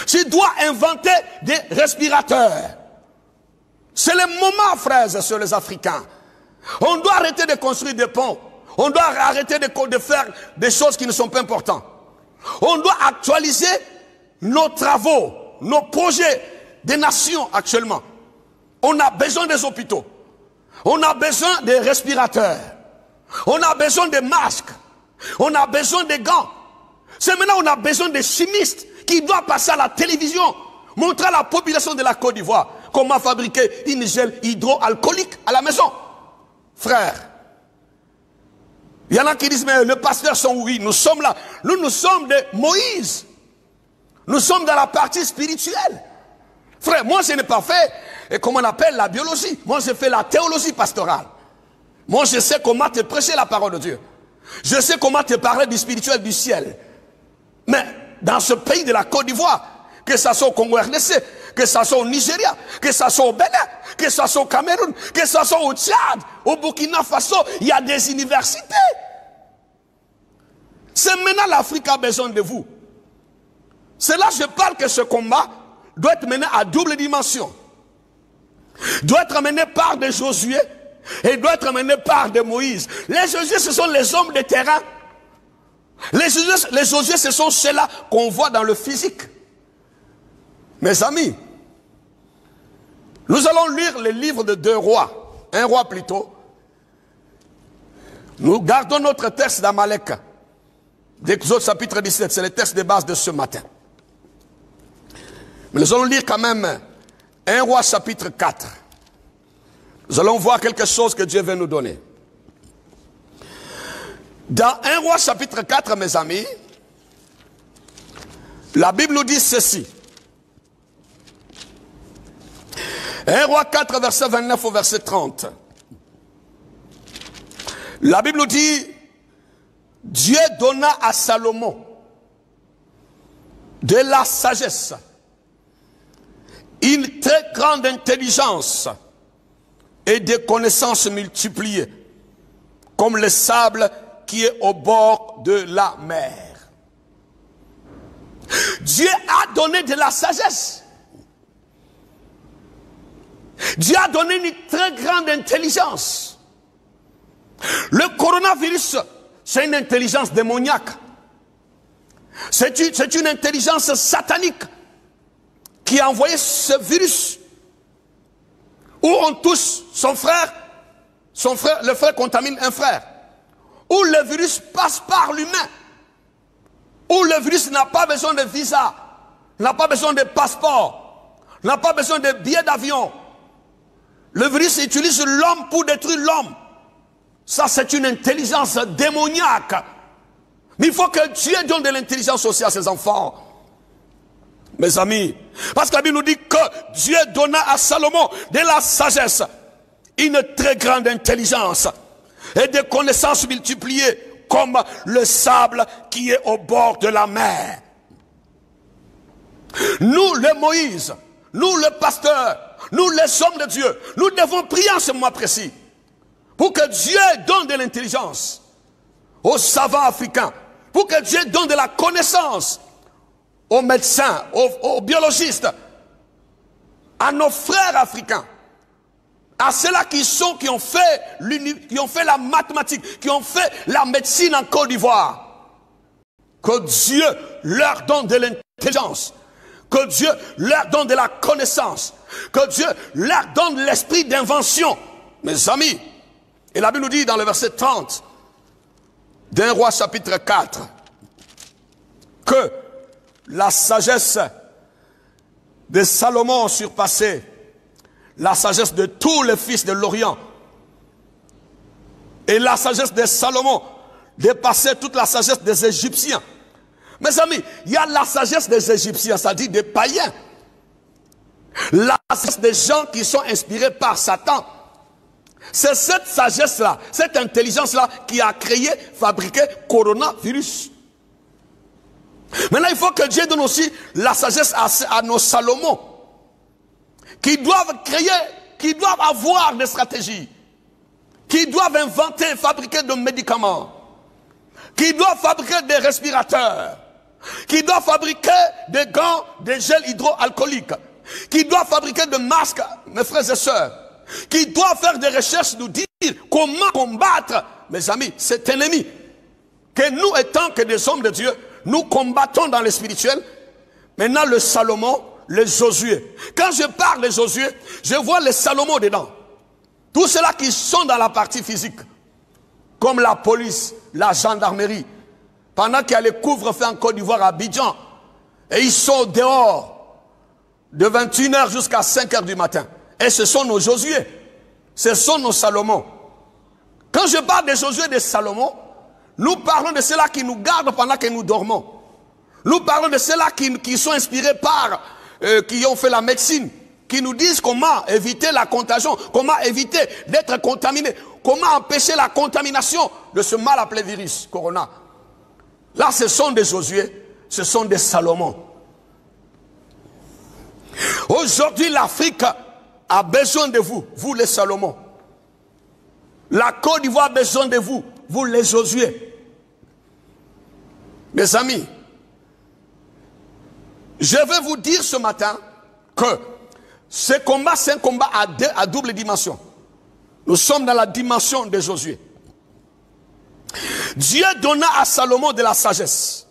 Tu dois inventer des respirateurs. C'est le moment, frères et sœurs, les Africains. On doit arrêter de construire des ponts. On doit arrêter de faire des choses qui ne sont pas importantes. On doit actualiser nos travaux, nos projets des nations actuellement. On a besoin des hôpitaux. On a besoin des respirateurs. On a besoin des masques. On a besoin des gants. C'est maintenant qu'on a besoin des chimistes qui doivent passer à la télévision Montrer à la population de la Côte d'Ivoire comment fabriquer une gel hydroalcoolique à la maison. Frère, il y en a qui disent, mais le pasteur sont oui, nous sommes là. Nous sommes de Moïse. Nous sommes dans la partie spirituelle. Frère, moi je n'ai pas fait, et comment on appelle, la biologie. Moi j'ai fait la théologie pastorale. Moi je sais comment te prêcher la parole de Dieu. Je sais comment te parler du spirituel du ciel. Mais dans ce pays de la Côte d'Ivoire, que ce soit au Congo RDC, que ce soit au Nigeria, que ce soit au Bénin, que ce soit au Cameroun, que ce soit au Tchad, au Burkina Faso, il y a des universités. C'est maintenant l'Afrique a besoin de vous. C'est là que je parle que ce combat doit être mené à double dimension. Doit être mené par des Josué et doit être mené par des Moïse. Les Josué, ce sont les hommes de terrain. Les Josué, ce sont ceux-là qu'on voit dans le physique. Mes amis, nous allons lire le livre de 2 rois, 1 roi plutôt. Nous gardons notre texte d'Amalek, d'Exode chapitre 17, c'est le texte de base de ce matin. Mais nous allons lire quand même 1 roi chapitre 4. Nous allons voir quelque chose que Dieu veut nous donner. Dans 1 roi chapitre 4, mes amis, la Bible nous dit ceci. 1 roi 4, verset 29 au verset 30. La Bible nous dit, Dieu donna à Salomon de la sagesse, une très grande intelligence et des connaissances multipliées, comme le sable qui est au bord de la mer. Dieu a donné de la sagesse. Dieu a donné une très grande intelligence. Le coronavirus, c'est une intelligence démoniaque. C'est une intelligence satanique qui a envoyé ce virus où on touche son frère, le frère contamine un frère, où le virus passe par l'humain, où le virus n'a pas besoin de visa, n'a pas besoin de passeport, n'a pas besoin de billets d'avion. Le virus utilise l'homme pour détruire l'homme. Ça, c'est une intelligence démoniaque. Mais il faut que Dieu donne de l'intelligence aussi à ses enfants. Mes amis, parce que la Bible nous dit que Dieu donna à Salomon de la sagesse, une très grande intelligence et des connaissances multipliées comme le sable qui est au bord de la mer. Nous, les Moïse, nous, le pasteur, nous, les hommes de Dieu, nous devons prier en ce moment précis pour que Dieu donne de l'intelligence aux savants africains, pour que Dieu donne de la connaissance aux médecins, aux biologistes, à nos frères africains, à ceux-là qui ont fait la mathématique, qui ont fait la médecine en Côte d'Ivoire. Que Dieu leur donne de l'intelligence, que Dieu leur donne de la connaissance, que Dieu leur donne l'esprit d'invention. Mes amis, et la Bible nous dit dans le verset 30 d'un roi chapitre 4 que la sagesse de Salomon surpassait la sagesse de tous les fils de l'Orient. Et la sagesse de Salomon dépassait toute la sagesse des Égyptiens. Mes amis, il y a la sagesse des Égyptiens, c'est-à-dire des païens. La sagesse des gens qui sont inspirés par Satan. C'est cette sagesse-là, cette intelligence-là qui a créé, fabriqué coronavirus. Maintenant, il faut que Dieu donne aussi la sagesse à nos Salomon, qui doivent créer, qui doivent avoir des stratégies, qui doivent inventer, fabriquer des médicaments, qui doivent fabriquer des respirateurs, qui doivent fabriquer des gants, des gels hydroalcooliques, qui doivent fabriquer des masques, mes frères et sœurs, qui doivent faire des recherches, nous dire comment combattre, mes amis, cet ennemi. Que nous, étant que des hommes de Dieu, nous combattons dans le spirituel. Maintenant, le Salomon, le Josué. Quand je parle de Josué, je vois le Salomon dedans. Tous ceux-là qui sont dans la partie physique, comme la police, la gendarmerie, pendant qu'il y a les couvre-feu en Côte d'Ivoire à Abidjan, et ils sont dehors, de 21h jusqu'à 5h du matin. Et ce sont nos Josué, ce sont nos Salomon. Quand je parle de Josué et de Salomon, nous parlons de ceux-là qui nous gardent pendant que nous dormons. Nous parlons de ceux-là qui sont inspirés par, qui ont fait la médecine, qui nous disent comment éviter la contagion, comment éviter d'être contaminé, comment empêcher la contamination de ce mal appelé virus, Corona. Là, ce sont des Josué, ce sont des Salomon. Aujourd'hui, l'Afrique a besoin de vous, vous les Salomon. La Côte d'Ivoire a besoin de vous, vous les Josué. Mes amis, je vais vous dire ce matin que ce combat, c'est un combat à double dimension. Nous sommes dans la dimension de Josué. Dieu donna à Salomon de la sagesse.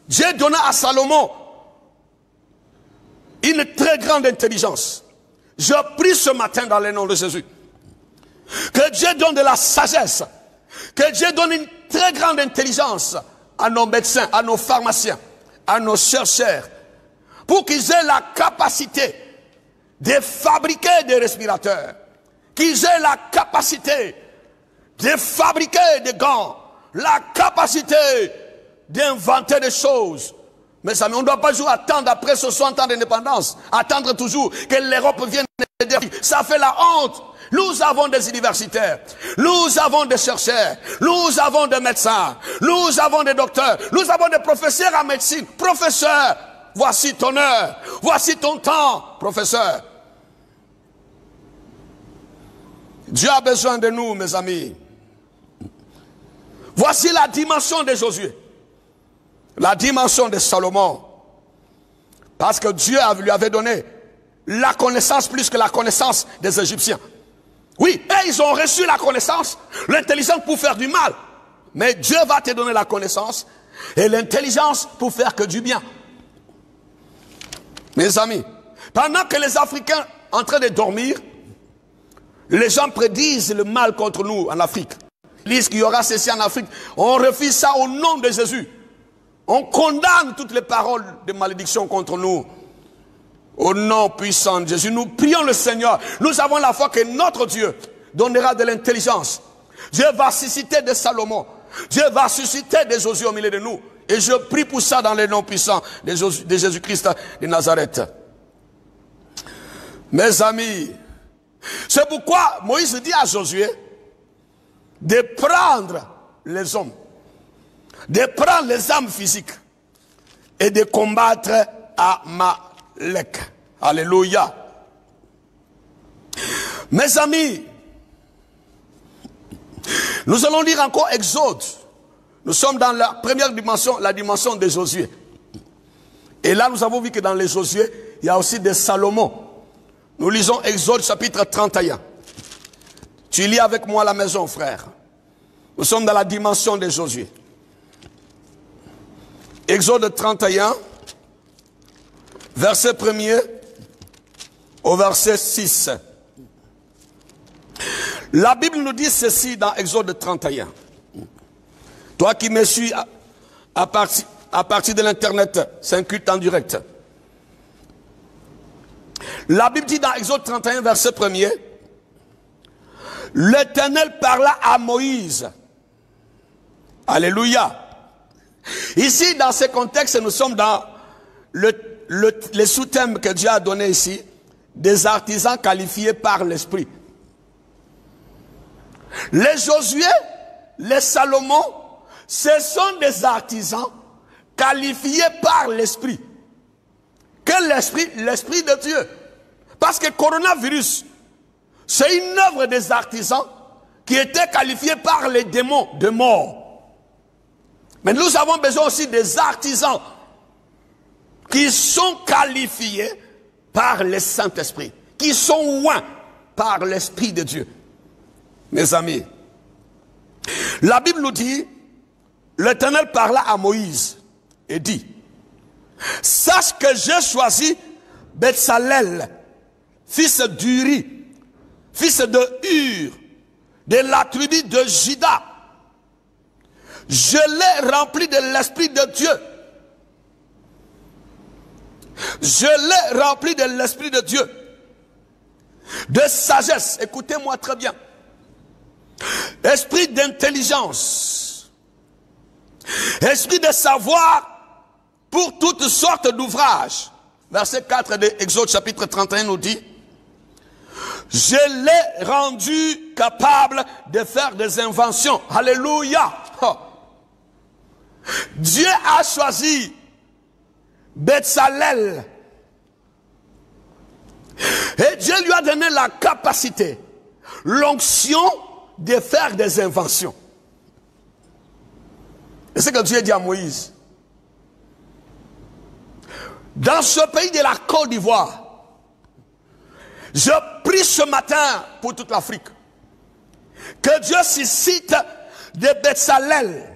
Dieu donna à Salomon une très grande intelligence. Je prie ce matin dans le nom de Jésus que Dieu donne de la sagesse, que Dieu donne une très grande intelligence à nos médecins, à nos pharmaciens, à nos chercheurs, pour qu'ils aient la capacité de fabriquer des respirateurs, qu'ils aient la capacité de fabriquer des gants, la capacité d'inventer des choses. Mes amis, on ne doit pas toujours attendre après 60 ans d'indépendance, attendre toujours que l'Europe vienne aider. Ça fait la honte. Nous avons des universitaires, nous avons des chercheurs, nous avons des médecins, nous avons des docteurs, nous avons des professeurs en médecine. Professeur, voici ton heure, voici ton temps, professeur. Dieu a besoin de nous, mes amis. Voici la dimension de Josué, la dimension de Salomon. Parce que Dieu lui avait donné la connaissance plus que la connaissance des Égyptiens. Oui, et ils ont reçu la connaissance, l'intelligence pour faire du mal. Mais Dieu va te donner la connaissance et l'intelligence pour faire que du bien. Mes amis, pendant que les Africains sont en train de dormir, les gens prédisent le mal contre nous en Afrique. Ils disent qu'il y aura ceci en Afrique. On refuse ça au nom de Jésus. On condamne toutes les paroles de malédiction contre nous. Au nom puissant de Jésus, nous prions le Seigneur. Nous avons la foi que notre Dieu donnera de l'intelligence. Dieu va susciter des Salomon. Dieu va susciter des Josué au milieu de nous. Et je prie pour ça dans le nom puissant de Jésus-Christ de Nazareth. Mes amis, c'est pourquoi Moïse dit à Josué de prendre les hommes, de prendre les armes physiques et de combattre Amalek. Alléluia. Mes amis, nous allons lire encore Exode. Nous sommes dans la première dimension, la dimension de Josué. Et là, nous avons vu que dans les Josué, il y a aussi des Salomon. Nous lisons Exode chapitre 31. Tu lis avec moi à la maison, frère. Nous sommes dans la dimension de Josué. Exode 31, verset 1er au verset 6. La Bible nous dit ceci dans Exode 31. Toi qui me suis à partir de l'internet, c'est un culte en direct. La Bible dit dans Exode 31, verset 1er, l'Éternel parla à Moïse. Alléluia. Ici, dans ce contexte, nous sommes dans les sous-thèmes que Dieu a donné ici, des artisans qualifiés par l'Esprit. Les Josué, les Salomon, ce sont des artisans qualifiés par l'Esprit. Quel esprit? L'Esprit de Dieu. Parce que coronavirus, c'est une œuvre des artisans qui était qualifiée par les démons de mort. Mais nous avons besoin aussi des artisans qui sont qualifiés par le Saint-Esprit, qui sont oints par l'Esprit de Dieu. Mes amis, la Bible nous dit, l'Éternel parla à Moïse et dit, sache que j'ai choisi Betsalel, fils d'Uri, fils de Hur, de la tribu de Juda. Je l'ai rempli de l'Esprit de Dieu Je l'ai rempli de l'Esprit de Dieu, de sagesse, écoutez-moi très bien, esprit d'intelligence, esprit de savoir pour toutes sortes d'ouvrages. Verset 4 de Exode chapitre 31 nous dit, je l'ai rendu capable de faire des inventions. Alléluia. Oh. Dieu a choisi Bezalel. Et Dieu lui a donné la capacité, l'onction de faire des inventions. Et c'est ce que Dieu dit à Moïse. Dans ce pays de la Côte d'Ivoire, je prie ce matin pour toute l'Afrique que Dieu suscite des Bezalel,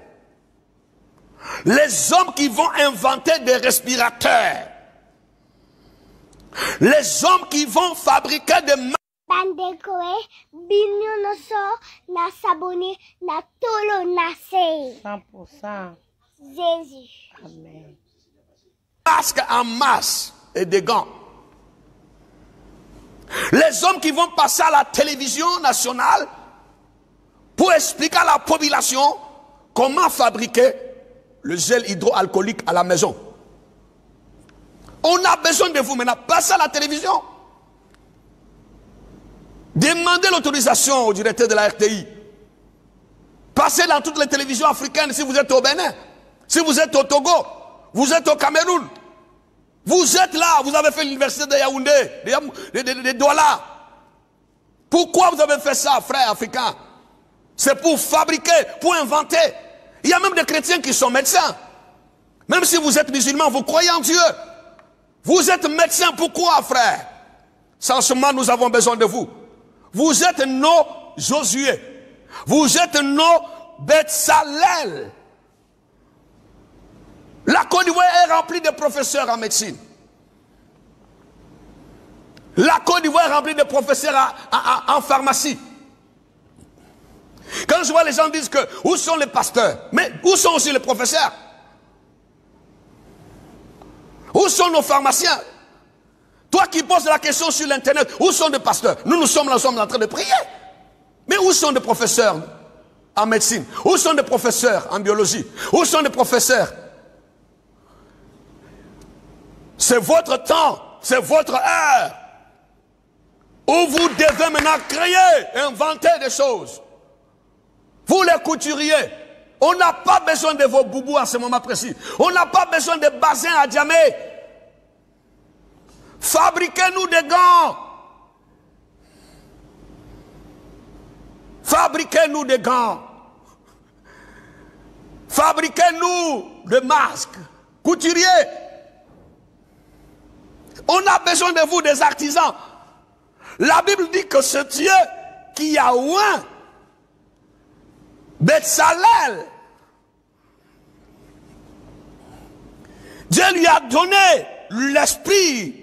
les hommes qui vont inventer des respirateurs, les hommes qui vont fabriquer des Bandekoe, Binyonoso, na sabone, na tolo nase. 100%. Jésus. Amen. masques en masse et des gants. Les hommes qui vont passer à la télévision nationale pour expliquer à la population comment fabriquer le gel hydroalcoolique à la maison. On a besoin de vous maintenant. Passez à la télévision. Demandez l'autorisation au directeur de la RTI. Passez dans toutes les télévisions africaines si vous êtes au Bénin, si vous êtes au Togo, vous êtes au Cameroun. Vous êtes là, vous avez fait l'université de Yaoundé, de Douala. Pourquoi vous avez fait ça, frères africains? C'est pour fabriquer, pour inventer. Il y a même des chrétiens qui sont médecins. Même si vous êtes musulmans, vous croyez en Dieu. Vous êtes médecins, pourquoi, frère? Sincèrement, nous avons besoin de vous. Vous êtes nos Josué. Vous êtes nos Bezalel. La Côte d'Ivoire est remplie de professeurs en médecine. La Côte d'Ivoire est remplie de professeurs en pharmacie. Quand je vois les gens disent que où sont les pasteurs? Mais où sont aussi les professeurs? Où sont nos pharmaciens? Toi qui poses la question sur l'internet, où sont les pasteurs? Nous sommes là, nous sommes en train de prier. Mais où sont les professeurs en médecine? Où sont les professeurs en biologie? Où sont les professeurs? C'est votre temps, c'est votre heure, où vous devez maintenant créer, inventer des choses. Vous les couturiers, on n'a pas besoin de vos boubous à ce moment précis. On n'a pas besoin de bassins à diamé. Fabriquez-nous des gants. Fabriquez-nous des gants. Fabriquez-nous des masques. Couturiers. On a besoin de vous, des artisans. La Bible dit que ce Dieu qui a oint Bezalel, Dieu lui a donné l'esprit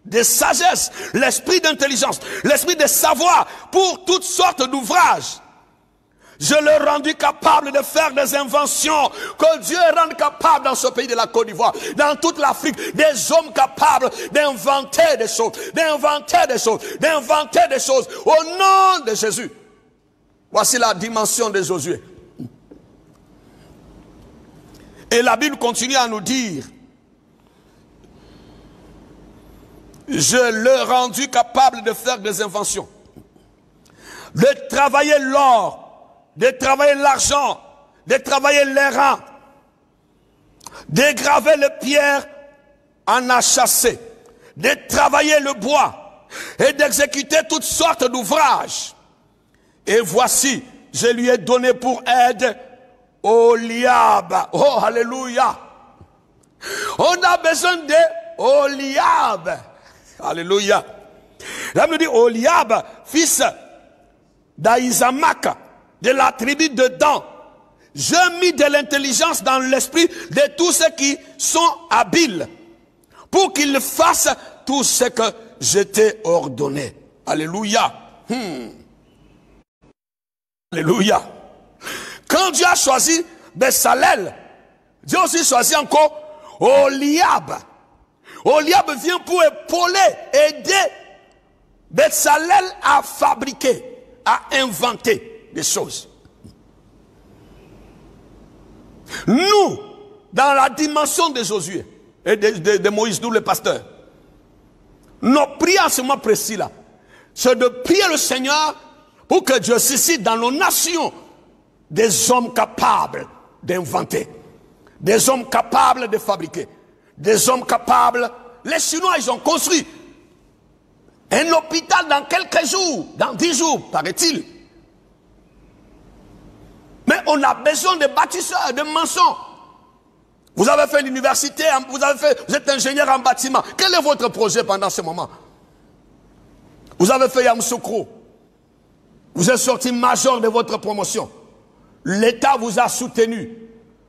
de sagesse, l'esprit d'intelligence, l'esprit de savoir pour toutes sortes d'ouvrages. Je l'ai rendu capable de faire des inventions que Dieu rende capable dans ce pays de la Côte d'Ivoire, dans toute l'Afrique, des hommes capables d'inventer des choses, d'inventer des choses, d'inventer des choses au nom de Jésus. Voici la dimension de Josué. Et la Bible continue à nous dire, je l'ai rendu capable de faire des inventions, de travailler l'or, de travailler l'argent, de travailler l'airain, de graver les pierres en achassé, de travailler le bois et d'exécuter toutes sortes d'ouvrages. Et voici, je lui ai donné pour aide Oliab. Oh, alléluia. On a besoin de Oliab. Alléluia. Là, on nous dit Oliab, fils d'Aïsamak, de la tribu de Dan. J'ai mis de l'intelligence dans l'esprit de tous ceux qui sont habiles pour qu'ils fassent tout ce que je t'ai ordonné. Alléluia. Alléluia. Quand Dieu a choisi Bezalel, Dieu a aussi choisi encore Oliab. Oliab vient pour épauler, aider Betsalel à fabriquer, à inventer des choses. Nous, dans la dimension de Josué et de Moïse, nous les pasteurs, nos prières à ce moment précis-là, c'est de prier le Seigneur pour que Dieu suscite dans nos nations des hommes capables d'inventer, des hommes capables de fabriquer, des hommes capables. Les Chinois, ils ont construit un hôpital dans quelques jours, dans 10 jours, paraît-il. Mais on a besoin de bâtisseurs, de maçons. Vous avez fait l'université, vous êtes ingénieur en bâtiment. Quel est votre projet pendant ce moment? Vous avez fait Yamoussoukro. Vous êtes sorti major de votre promotion. L'État vous a soutenu.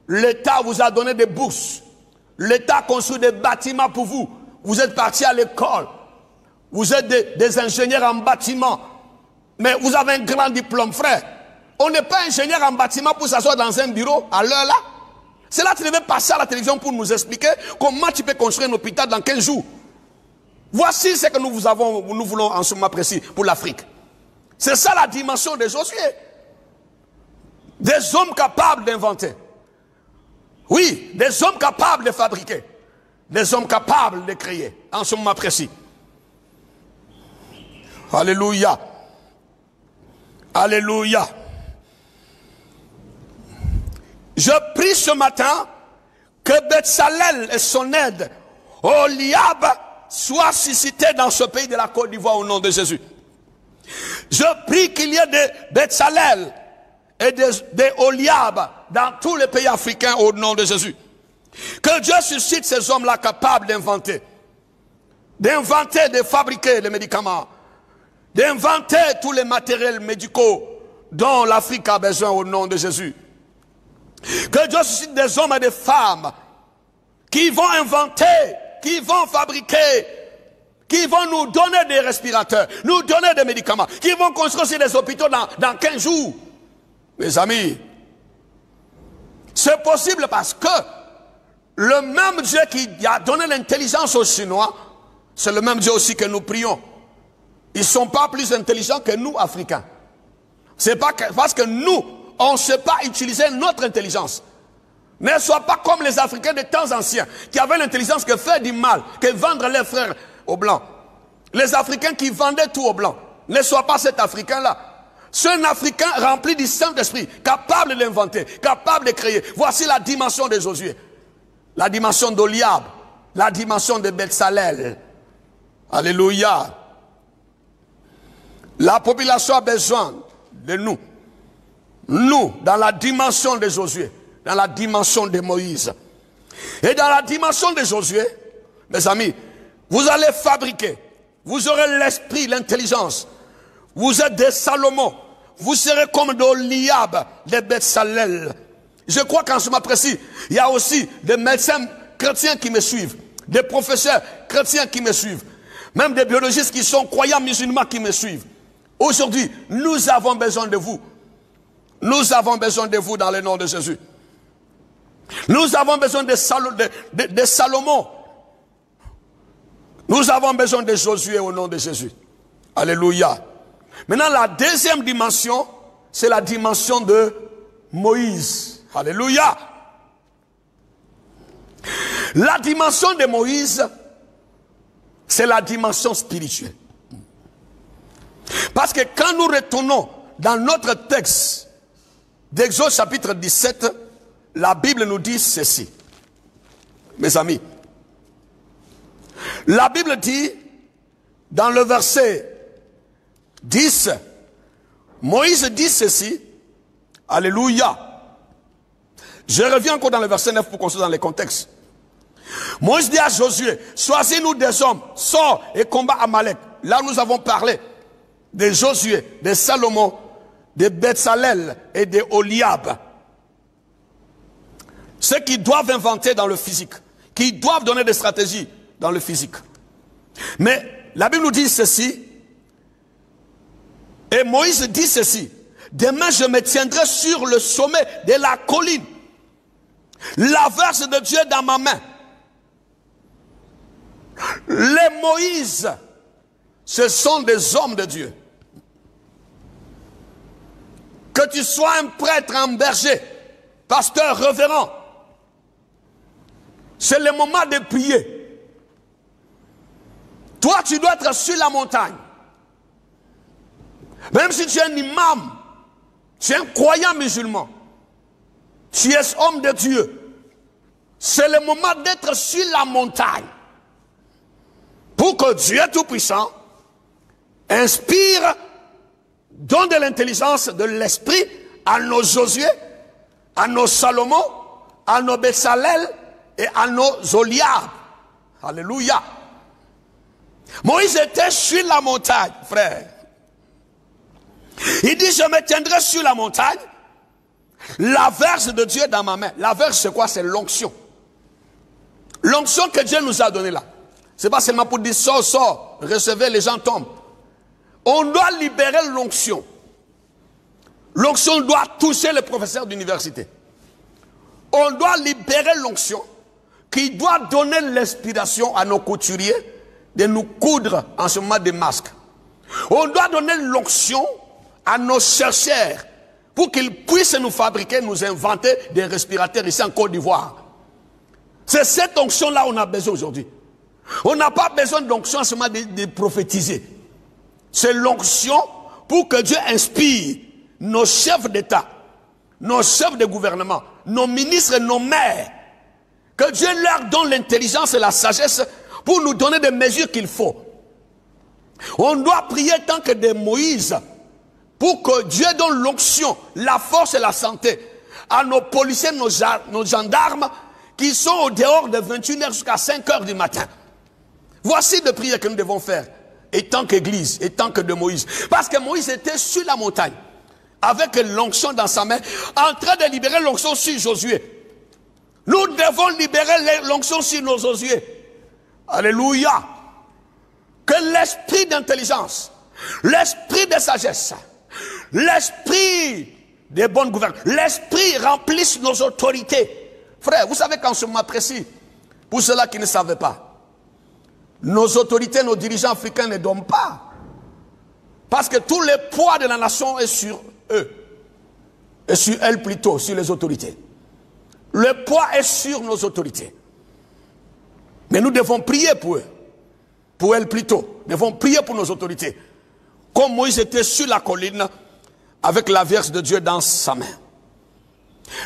L'État vous a donné des bourses. L'État a construit des bâtiments pour vous. Vous êtes parti à l'école. Vous êtes des ingénieurs en bâtiment. Mais vous avez un grand diplôme, frère. On n'est pas ingénieur en bâtiment pour s'asseoir dans un bureau à l'heure là. C'est là que tu devais passer à la télévision pour nous expliquer comment tu peux construire un hôpital dans 15 jours. Voici ce que nous voulons en ce moment précis pour l'Afrique. C'est ça la dimension de Josué. Des hommes capables d'inventer. Oui, des hommes capables de fabriquer. Des hommes capables de créer en ce moment précis. Alléluia. Alléluia. Je prie ce matin que Betsalel et son aide, Oliab, soient suscités dans ce pays de la Côte d'Ivoire au nom de Jésus. Je prie qu'il y ait des Betsalel et des Oliab dans tous les pays africains au nom de Jésus. Que Dieu suscite ces hommes-là capables d'inventer, de fabriquer les médicaments, d'inventer tous les matériels médicaux dont l'Afrique a besoin au nom de Jésus. Que Dieu suscite des hommes et des femmes qui vont inventer, qui vont fabriquer, qui vont nous donner des respirateurs, nous donner des médicaments, qui vont construire des hôpitaux dans 15 jours. Mes amis, c'est possible parce que le même Dieu qui a donné l'intelligence aux Chinois, c'est le même Dieu aussi que nous prions. Ils ne sont pas plus intelligents que nous, Africains. C'est pas parce que nous, on ne sait pas utiliser notre intelligence. Ne sois pas comme les Africains des temps anciens, qui avaient l'intelligence que faire du mal, que vendre leurs frères aux Blancs. Les Africains qui vendaient tout aux Blancs. Ne sois pas cet Africain-là. C'est un Africain rempli du Saint-Esprit, capable d'inventer, capable de créer. Voici la dimension de Josué. La dimension d'Oliab. La dimension de Betsalel. Alléluia. La population a besoin de nous. Nous, dans la dimension de Josué, dans la dimension de Moïse. Et dans la dimension de Josué, mes amis, vous allez fabriquer. Vous aurez l'esprit, l'intelligence. Vous êtes des Salomon. Vous serez comme d'Oliab, des Betsalel. Je crois qu'en ce moment précis, il y a aussi des médecins chrétiens qui me suivent. Des professeurs chrétiens qui me suivent. Même des biologistes qui sont croyants musulmans qui me suivent. Aujourd'hui, nous avons besoin de vous. Nous avons besoin de vous dans le nom de Jésus. Nous avons besoin de Salomon. Nous avons besoin de Josué au nom de Jésus. Alléluia. Maintenant, la deuxième dimension, c'est la dimension de Moïse. Alléluia. La dimension de Moïse, c'est la dimension spirituelle. Parce que quand nous retournons dans notre texte d'Exode chapitre 17, la Bible nous dit ceci. Mes amis, la Bible dit dans le verset 10, Moïse dit ceci. Alléluia. Je reviens encore dans le verset 9 pour qu'on soit dans les contextes. Moïse dit à Josué, choisis-nous des hommes, sors et combat Amalek. Là nous avons parlé de Josué, de Salomon, de Betsalel et de Oliab. Ceux qui doivent inventer dans le physique, qui doivent donner des stratégies dans le physique. Mais la Bible nous dit ceci, et Moïse dit ceci, demain je me tiendrai sur le sommet de la colline, la verse de Dieu dans ma main. Les Moïse, ce sont des hommes de Dieu. Que tu sois un prêtre, un berger, pasteur, révérend, c'est le moment de prier. Toi, tu dois être sur la montagne. Même si tu es un imam, tu es un croyant musulman, tu es homme de Dieu, c'est le moment d'être sur la montagne pour que Dieu Tout-Puissant inspire, donne de l'intelligence, de l'esprit à nos Josué, à nos Salomon, à nos Betsalel et à nos Oliab. Alléluia. Moïse était sur la montagne, frère. Il dit, je me tiendrai sur la montagne, la verge de Dieu dans ma main. La verge, c'est quoi? C'est l'onction. L'onction que Dieu nous a donnée là. C'est pas seulement pour dire, sors, recevez, les gens tombent. On doit libérer l'onction. L'onction doit toucher les professeurs d'université. On doit libérer l'onction qui doit donner l'inspiration à nos couturiers de nous coudre en ce moment des masques. On doit donner l'onction à nos chercheurs pour qu'ils puissent nous fabriquer, nous inventer des respirateurs ici en Côte d'Ivoire. C'est cette onction-là qu'on a besoin aujourd'hui. On n'a pas besoin d'onction en ce moment de prophétiser. C'est l'onction pour que Dieu inspire nos chefs d'État, nos chefs de gouvernement, nos ministres et nos maires. Que Dieu leur donne l'intelligence et la sagesse pour nous donner des mesures qu'il faut. On doit prier tant que des Moïse pour que Dieu donne l'onction, la force et la santé à nos policiers, nos gendarmes qui sont au dehors de 21h jusqu'à 5h du matin. Voici les prières que nous devons faire, et tant qu'Église, et tant que de Moïse. Parce que Moïse était sur la montagne, avec l'onction dans sa main, en train de libérer l'onction sur Josué. Nous devons libérer l'onction sur nos Josué. Alléluia. Que l'esprit d'intelligence, l'esprit de sagesse, l'esprit de bonne gouvernance, l'esprit remplisse nos autorités. Frère, vous savez qu'en ce moment précis, pour ceux-là qui ne savaient pas, nos autorités, nos dirigeants africains ne dorment pas. Parce que tout le poids de la nation est sur eux. Et sur elles plutôt, sur les autorités. Le poids est sur nos autorités. Mais nous devons prier pour eux. Pour elles plutôt. Nous devons prier pour nos autorités. Comme Moïse était sur la colline avec la verge de Dieu dans sa main.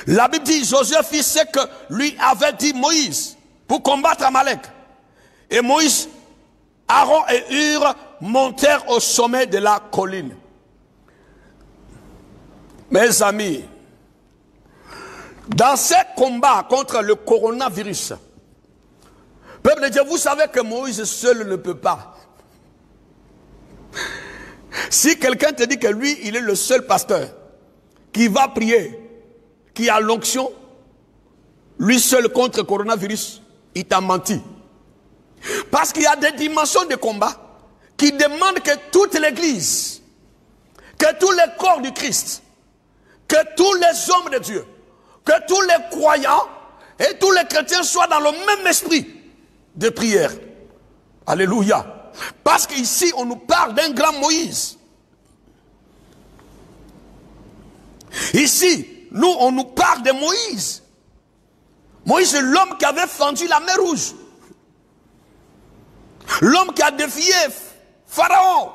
La Bible dit, Josué fit ce que lui avait dit Moïse pour combattre Amalek. Et Moïse, Aaron et Hur montèrent au sommet de la colline. Mes amis, dans ces combats contre le coronavirus, peuple de Dieu, vous savez que Moïse seul ne peut pas. Si quelqu'un te dit que lui, il est le seul pasteur qui va prier, qui a l'onction, lui seul contre le coronavirus, il t'a menti. Parce qu'il y a des dimensions de combat qui demandent que toute l'Église, que tous les corps du Christ, que tous les hommes de Dieu, que tous les croyants et tous les chrétiens soient dans le même esprit de prière. Alléluia. Parce qu'ici, on nous parle d'un grand Moïse. Ici, nous, on nous parle de Moïse. Moïse, c'est l'homme qui avait fendu la mer Rouge. L'homme qui a défié Pharaon.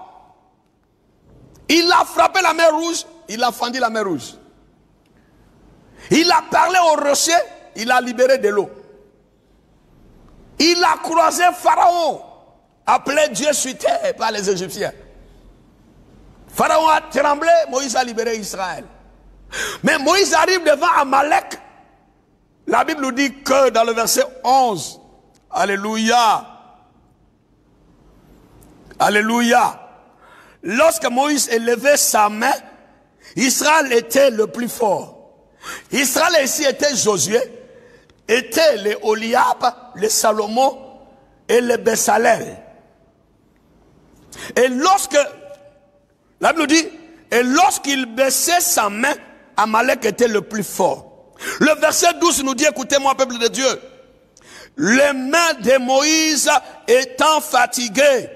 Il a frappé la mer Rouge, il a fendu la mer Rouge. Il a parlé au rocher, il a libéré de l'eau. Il a croisé Pharaon, appelé Dieu sur terre par les Égyptiens. Pharaon a tremblé, Moïse a libéré Israël. Mais Moïse arrive devant Amalek. La Bible nous dit que dans le verset 11, alléluia, alléluia, lorsque Moïse élevait sa main, Israël était le plus fort. Israël ici était Josué, étaient les Oliab, les Salomon et les Betsalel. Et lorsque, la Bible nous dit, et lorsqu'il baissait sa main, Amalek était le plus fort. Le verset 12 nous dit, écoutez-moi, peuple de Dieu, les mains de Moïse étant fatiguées.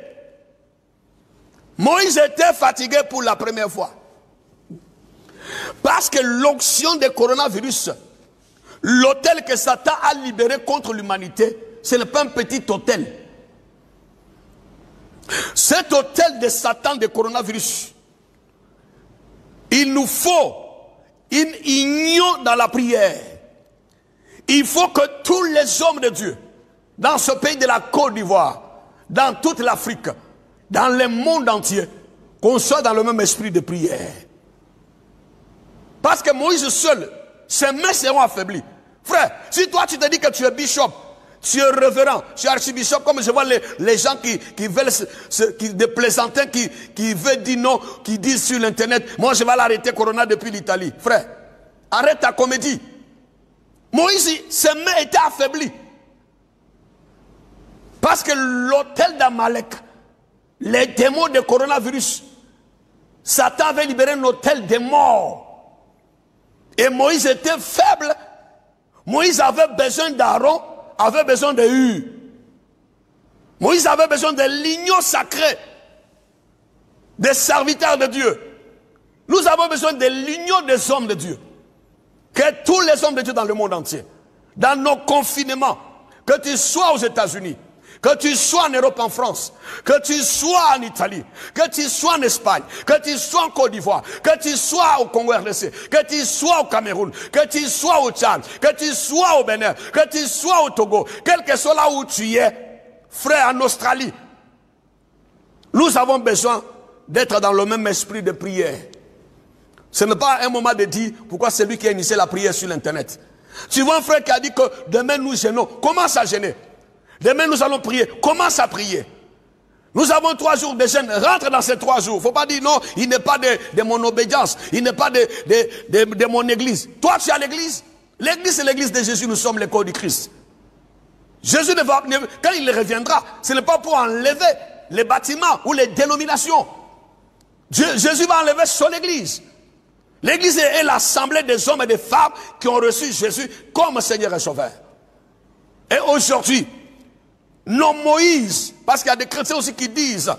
Moïse était fatigué pour la première fois. Parce que l'onction des coronavirus, l'autel que Satan a libéré contre l'humanité, ce n'est pas un petit autel. Cet autel de Satan, de coronavirus, il nous faut une union dans la prière. Il faut que tous les hommes de Dieu, dans ce pays de la Côte d'Ivoire, dans toute l'Afrique, dans le monde entier, qu'on soit dans le même esprit de prière. Parce que Moïse seul, ses mains seront affaiblies. Frère, si toi tu te dis que tu es bishop, tu es révérend, tu es archibishop, comme je vois les gens qui veulent, des plaisantins qui veulent dire non, qui disent sur l'internet, moi je vais l'arrêter Corona depuis l'Italie. Frère, arrête ta comédie. Moïse, ses mains étaient affaiblies. Parce que l'autel d'Amalek, les démons de coronavirus, Satan avait libéré un autel des morts. Et Moïse était faible. Moïse avait besoin d'Aaron, avait besoin de Hur. Moïse avait besoin de l'union sacrée des serviteurs de Dieu. Nous avons besoin de l'union des hommes de Dieu. Que tous les hommes de Dieu dans le monde entier, dans nos confinements, que tu sois aux États-Unis, que tu sois en Europe, en France, que tu sois en Italie, que tu sois en Espagne, que tu sois en Côte d'Ivoire, que tu sois au Congo RDC, que tu sois au Cameroun, que tu sois au Tchad, que tu sois au Bénin, que tu sois au Togo, quel que soit là où tu es, frère, en Australie, nous avons besoin d'être dans le même esprit de prière. Ce n'est pas un moment de dire pourquoi c'est lui qui a initié la prière sur l'internet. Tu vois un frère qui a dit que demain nous gênons, commence à gêner. Demain nous allons prier, commence à prier. Nous avons 3 jours de jeûne, rentre dans ces 3 jours. Il ne faut pas dire non, il n'est pas de mon obédience, il n'est pas de mon église. Toi tu as l'église. L'église c'est l'église de Jésus, nous sommes les corps du Christ. Jésus quand il reviendra, ce n'est pas pour enlever les bâtiments ou les dénominations. Jésus va enlever son église. L'église est l'assemblée des hommes et des femmes qui ont reçu Jésus comme Seigneur et Sauveur. Et aujourd'hui, nos Moïse, parce qu'il y a des chrétiens aussi qui disent,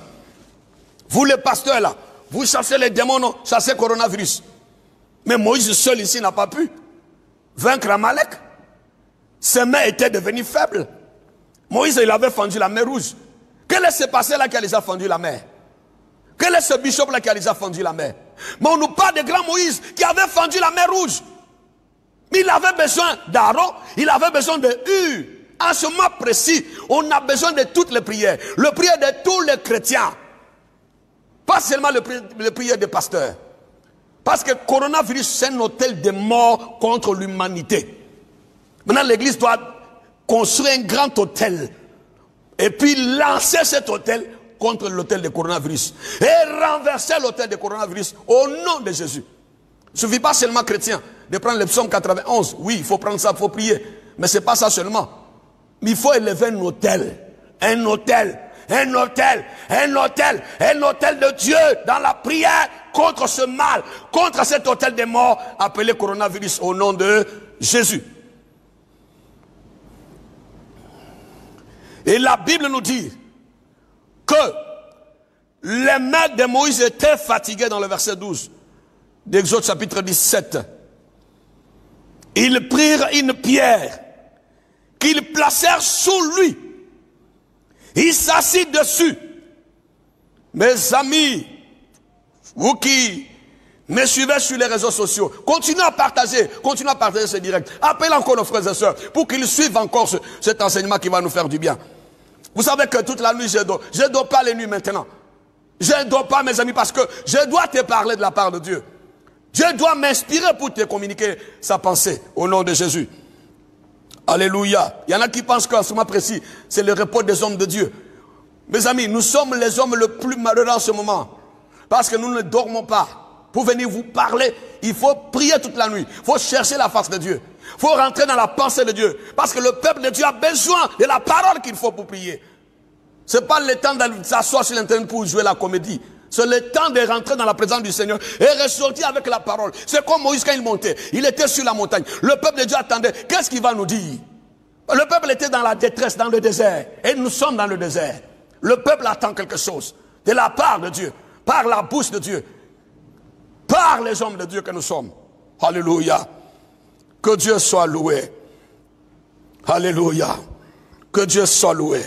vous les pasteurs là, vous chassez les démons, non, chassez le coronavirus. Mais Moïse seul ici n'a pas pu vaincre Amalek. Ses mains étaient devenues faibles. Moïse, il avait fendu la mer Rouge. Quel est ce passé là qui a déjà fendu la mer? Quel est ce bishop là qui a déjà fendu la mer? Mais on nous parle de grand Moïse qui avait fendu la mer Rouge. Mais il avait besoin d'Aaron, il avait besoin de Hur. En ce moment précis, on a besoin de toutes les prières. Le prière de tous les chrétiens. Pas seulement le prière des pasteurs. Parce que le coronavirus, c'est un autel de mort contre l'humanité. Maintenant, l'église doit construire un grand autel. Et puis lancer cet autel contre l'autel de coronavirus. Et renverser l'autel de coronavirus au nom de Jésus. Il ne suffit pas seulement chrétien de prendre le psaume 91. Oui, il faut prendre ça, il faut prier. Mais ce n'est pas ça seulement. Mais il faut élever un autel. Un autel. Un autel. Un autel. Un autel de Dieu dans la prière contre ce mal. Contre cet autel des morts appelé coronavirus au nom de Jésus. Et la Bible nous dit que les mains de Moïse étaient fatiguées dans le verset 12 d'Exode chapitre 17. Ils prirent une pierre qu'ils placèrent sous lui. Il s'assit dessus. Mes amis, vous qui me suivez sur les réseaux sociaux, continuez à partager ce direct. Appelez encore nos frères et sœurs pour qu'ils suivent encore cet enseignement qui va nous faire du bien. Vous savez que toute la nuit je dors. Je ne dors pas les nuits maintenant. Je ne dors pas mes amis parce que je dois te parler de la part de Dieu. Je dois m'inspirer pour te communiquer sa pensée au nom de Jésus. Alléluia. Il y en a qui pensent qu'en ce moment précis, c'est le repos des hommes de Dieu. Mes amis, nous sommes les hommes les plus malheureux en ce moment. Parce que nous ne dormons pas. Pour venir vous parler, il faut prier toute la nuit. Il faut chercher la face de Dieu. Il faut rentrer dans la pensée de Dieu. Parce que le peuple de Dieu a besoin de la parole qu'il faut pour prier. Ce n'est pas le temps de s'asseoir sur l'internet pour jouer la comédie. C'est le temps de rentrer dans la présence du Seigneur et ressortir avec la parole. C'est comme Moïse quand il montait. Il était sur la montagne. Le peuple de Dieu attendait. Qu'est-ce qu'il va nous dire? Le peuple était dans la détresse, dans le désert. Et nous sommes dans le désert. Le peuple attend quelque chose de la part de Dieu, par la bouche de Dieu, par les hommes de Dieu que nous sommes. Alléluia. Que Dieu soit loué. Alléluia. Que Dieu soit loué.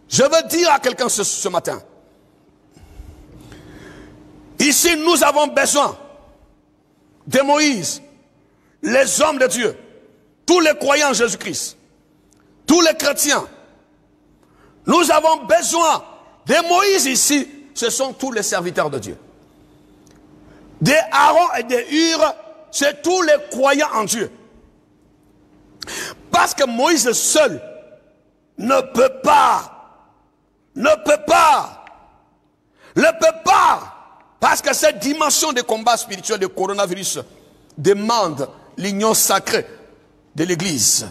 Je veux dire à quelqu'un ce matin. Ici, nous avons besoin de Moïse, les hommes de Dieu, tous les croyants en Jésus-Christ, tous les chrétiens. Nous avons besoin de Moïse ici. Ce sont tous les serviteurs de Dieu. Des Aaron et des Hur, c'est tous les croyants en Dieu. Parce que Moïse seul ne peut pas, parce que cette dimension de combat spirituel de coronavirus demande l'union sacrée de l'Église.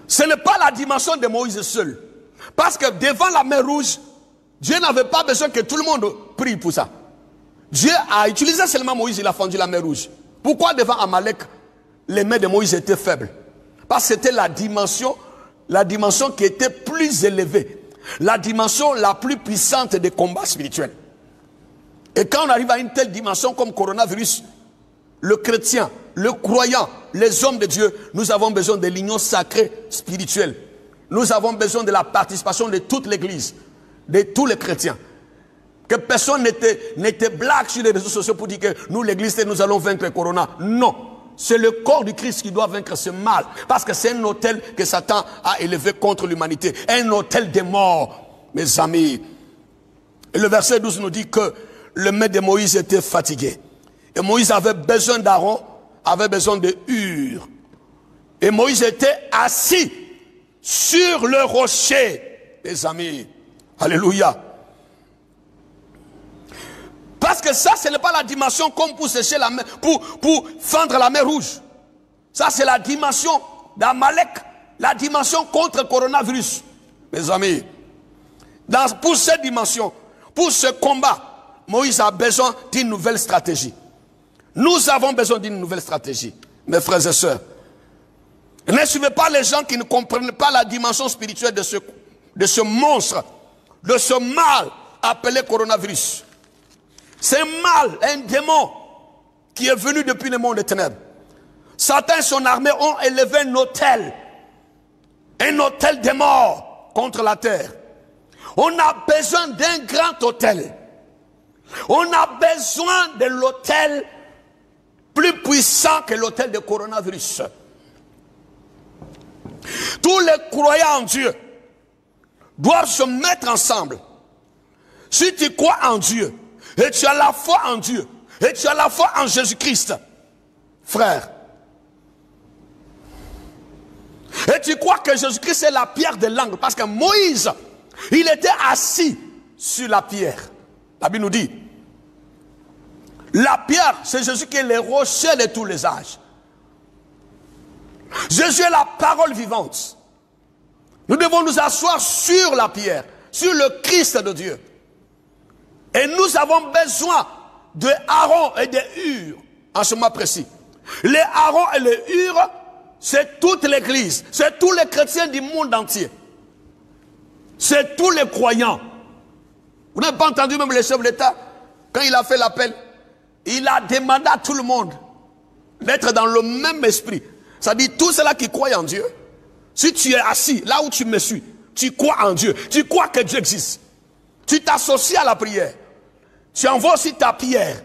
Ce n'est pas la dimension de Moïse seul. Parce que devant la mer Rouge, Dieu n'avait pas besoin que tout le monde prie pour ça. Dieu a utilisé seulement Moïse, il a fendu la mer Rouge. Pourquoi devant Amalek, les mains de Moïse étaient faibles? Parce que c'était la dimension qui était plus élevée. La dimension la plus puissante des combats spirituels. Et quand on arrive à une telle dimension comme coronavirus, le chrétien, le croyant, les hommes de Dieu, nous avons besoin de l'union sacrée spirituelle. Nous avons besoin de la participation de toute l'Église, de tous les chrétiens. Que personne n'était blague sur les réseaux sociaux pour dire que nous, l'Église, nous allons vaincre le corona. Non. C'est le corps du Christ qui doit vaincre ce mal. Parce que c'est un autel que Satan a élevé contre l'humanité. Un autel des morts, mes amis. Et le verset 12 nous dit que le maître de Moïse était fatigué. Et Moïse avait besoin d'Aaron, avait besoin de Hur. Et Moïse était assis sur le rocher, mes amis. Alléluia. Parce que ça, ce n'est pas la dimension comme pour sécher la mer, pour fendre la mer Rouge. Ça, c'est la dimension d'Amalek, la dimension contre le coronavirus. Mes amis, pour cette dimension, pour ce combat, Moïse a besoin d'une nouvelle stratégie. Nous avons besoin d'une nouvelle stratégie, mes frères et sœurs. Ne suivez pas les gens qui ne comprennent pas la dimension spirituelle de ce monstre, de ce mal appelé coronavirus. C'est un mal, un démon qui est venu depuis le monde des ténèbres. Satan et son armée ont élevé un autel des morts contre la terre. On a besoin d'un grand autel. On a besoin de l'autel plus puissant que l'autel de coronavirus. Tous les croyants en Dieu doivent se mettre ensemble. Si tu crois en Dieu, et tu as la foi en Dieu, et tu as la foi en Jésus-Christ, frère, et tu crois que Jésus-Christ est la pierre de l'angle, parce que Moïse, il était assis sur la pierre. La Bible nous dit, la pierre, c'est Jésus qui est le rocher de tous les âges. Jésus est la parole vivante. Nous devons nous asseoir sur la pierre, sur le Christ de Dieu. Et nous avons besoin de Aaron et de Hur en ce moment précis. Les Aaron et les Hur, c'est toute l'Église, c'est tous les chrétiens du monde entier. C'est tous les croyants. Vous n'avez pas entendu même le chef d'État, quand il a fait l'appel, il a demandé à tout le monde d'être dans le même esprit. Ça dit tous ceux-là qui croient en Dieu. Si tu es assis là où tu me suis, tu crois en Dieu, tu crois que Dieu existe. Tu t'associes à la prière. Tu envoies aussi ta prière.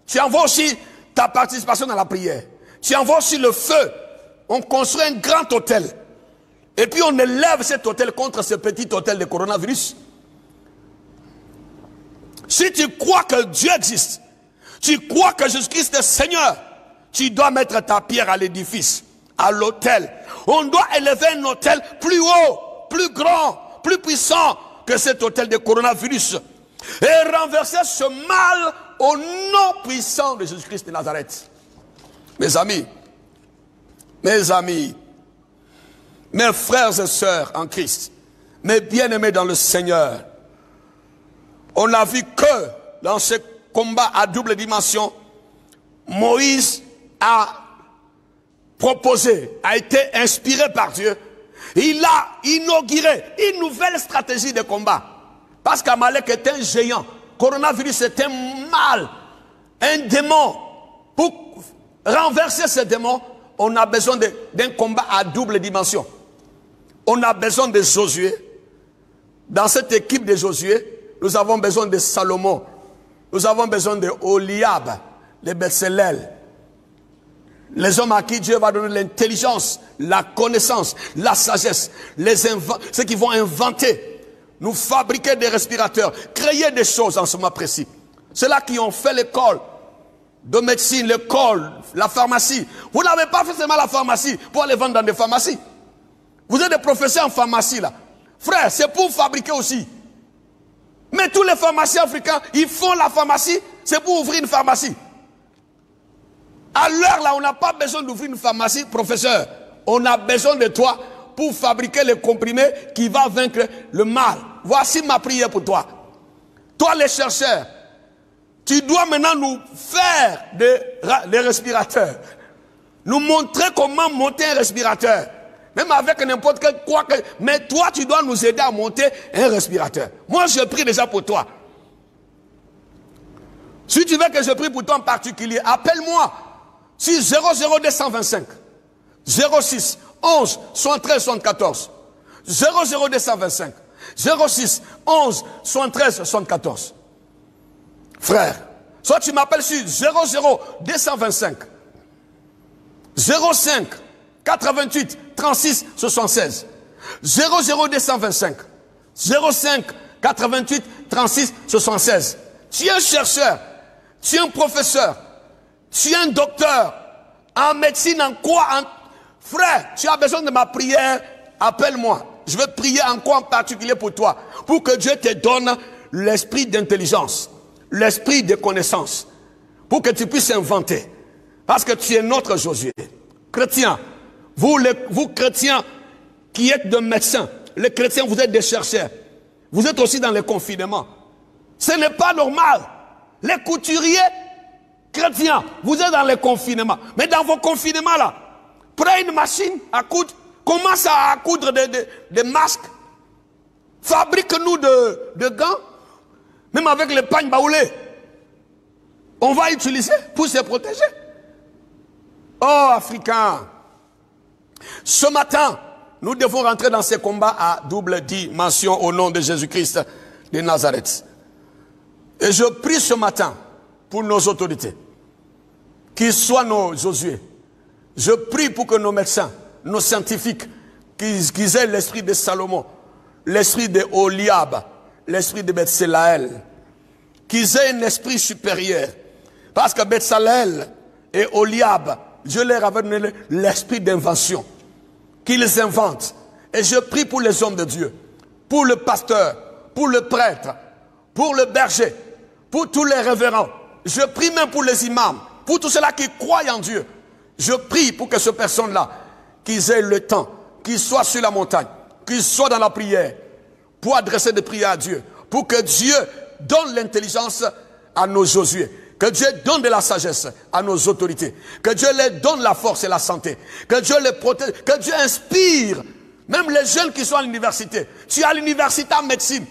Tu envoies aussi ta participation dans la prière. Tu envoies aussi le feu. On construit un grand hôtel. Et puis on élève cet hôtel contre ce petit hôtel de coronavirus. Si tu crois que Dieu existe, tu crois que Jésus-Christ est Seigneur, tu dois mettre ta pierre à l'édifice, à l'hôtel. On doit élever un hôtel plus haut, plus grand, plus puissant que cet hôtel de coronavirus. Et renverser ce mal au nom puissant de Jésus-Christ de Nazareth. Mes amis, mes frères et sœurs en Christ, mes bien-aimés dans le Seigneur, on a vu que dans ce combat à double dimension, Moïse a proposé, a été inspiré par Dieu. Il a inauguré une nouvelle stratégie de combat. Parce qu'Amalek est un géant. Coronavirus est un mal, un démon. Pour renverser ce démon, on a besoin d'un combat à double dimension. On a besoin de Josué. Dans cette équipe de Josué, nous avons besoin de Salomon. Nous avons besoin de Oliab, de Betselel. Les hommes à qui Dieu va donner l'intelligence, la connaissance, la sagesse. Ceux qui vont inventer, nous fabriquer des respirateurs, créer des choses en ce moment précis. Ceux-là qui ont fait l'école de médecine, l'école, la pharmacie. Vous n'avez pas fait seulement la pharmacie pour aller vendre dans des pharmacies. Vous êtes des professeurs en pharmacie là. Frère, c'est pour fabriquer aussi. Mais tous les pharmaciens africains, ils font la pharmacie, c'est pour ouvrir une pharmacie. À l'heure là, on n'a pas besoin d'ouvrir une pharmacie, professeur. On a besoin de toi pour fabriquer les comprimés qui vont vaincre le mal. Voici ma prière pour toi. Toi les chercheurs, tu dois maintenant nous faire des respirateurs. Nous montrer comment monter un respirateur. Même avec n'importe quel quoi. Mais toi, tu dois nous aider à monter un respirateur. Moi, je prie déjà pour toi. Si tu veux que je prie pour toi en particulier, appelle-moi. Si 00225 06 11 73 74 00225 06 11 73 74. Frère, soit tu m'appelles sur 00225 05 88 36 76 00225 05 88 36 76. Tu es un chercheur, tu es un professeur, tu es un docteur en médecine, en quoi? Frère, tu as besoin de ma prière, appelle-moi. Je vais prier en quoi en particulier pour toi? Pour que Dieu te donne l'esprit d'intelligence, l'esprit de connaissance, pour que tu puisses inventer. Parce que tu es notre Josué. Chrétiens, vous chrétiens qui êtes des médecins, les chrétiens, vous êtes des chercheurs. Vous êtes aussi dans le confinement. Ce n'est pas normal. Les couturiers chrétiens, vous êtes dans le confinement. Mais dans vos confinements là, prenez une machine à coudre, commence à coudre des masques. Fabrique-nous de gants, même avec les pagnes baoulées. On va utiliser pour se protéger. Oh, Africains, ce matin, nous devons rentrer dans ces combats à double dimension au nom de Jésus-Christ de Nazareth. Et je prie ce matin pour nos autorités, qu'ils soient nos Josué. Je prie pour que nos médecins, nos scientifiques, qu'ils aient l'esprit de Salomon, l'esprit de Oliab, l'esprit de Betselel, qu'ils aient un esprit supérieur. Parce que Betselel et Oliab, Dieu leur avait donné l'esprit d'invention, qu'ils inventent. Et je prie pour les hommes de Dieu, pour le pasteur, pour le prêtre, pour le berger, pour tous les révérends. Je prie même pour les imams, pour tous ceux-là qui croient en Dieu. Je prie pour que ces personnes-là, qu'ils aient le temps, qu'ils soient sur la montagne, qu'ils soient dans la prière, pour adresser des prières à Dieu, pour que Dieu donne l'intelligence à nos Josué, que Dieu donne de la sagesse à nos autorités, que Dieu leur donne la force et la santé, que Dieu les protège, que Dieu inspire, même les jeunes qui sont à l'université. Tu es à l'université en médecine,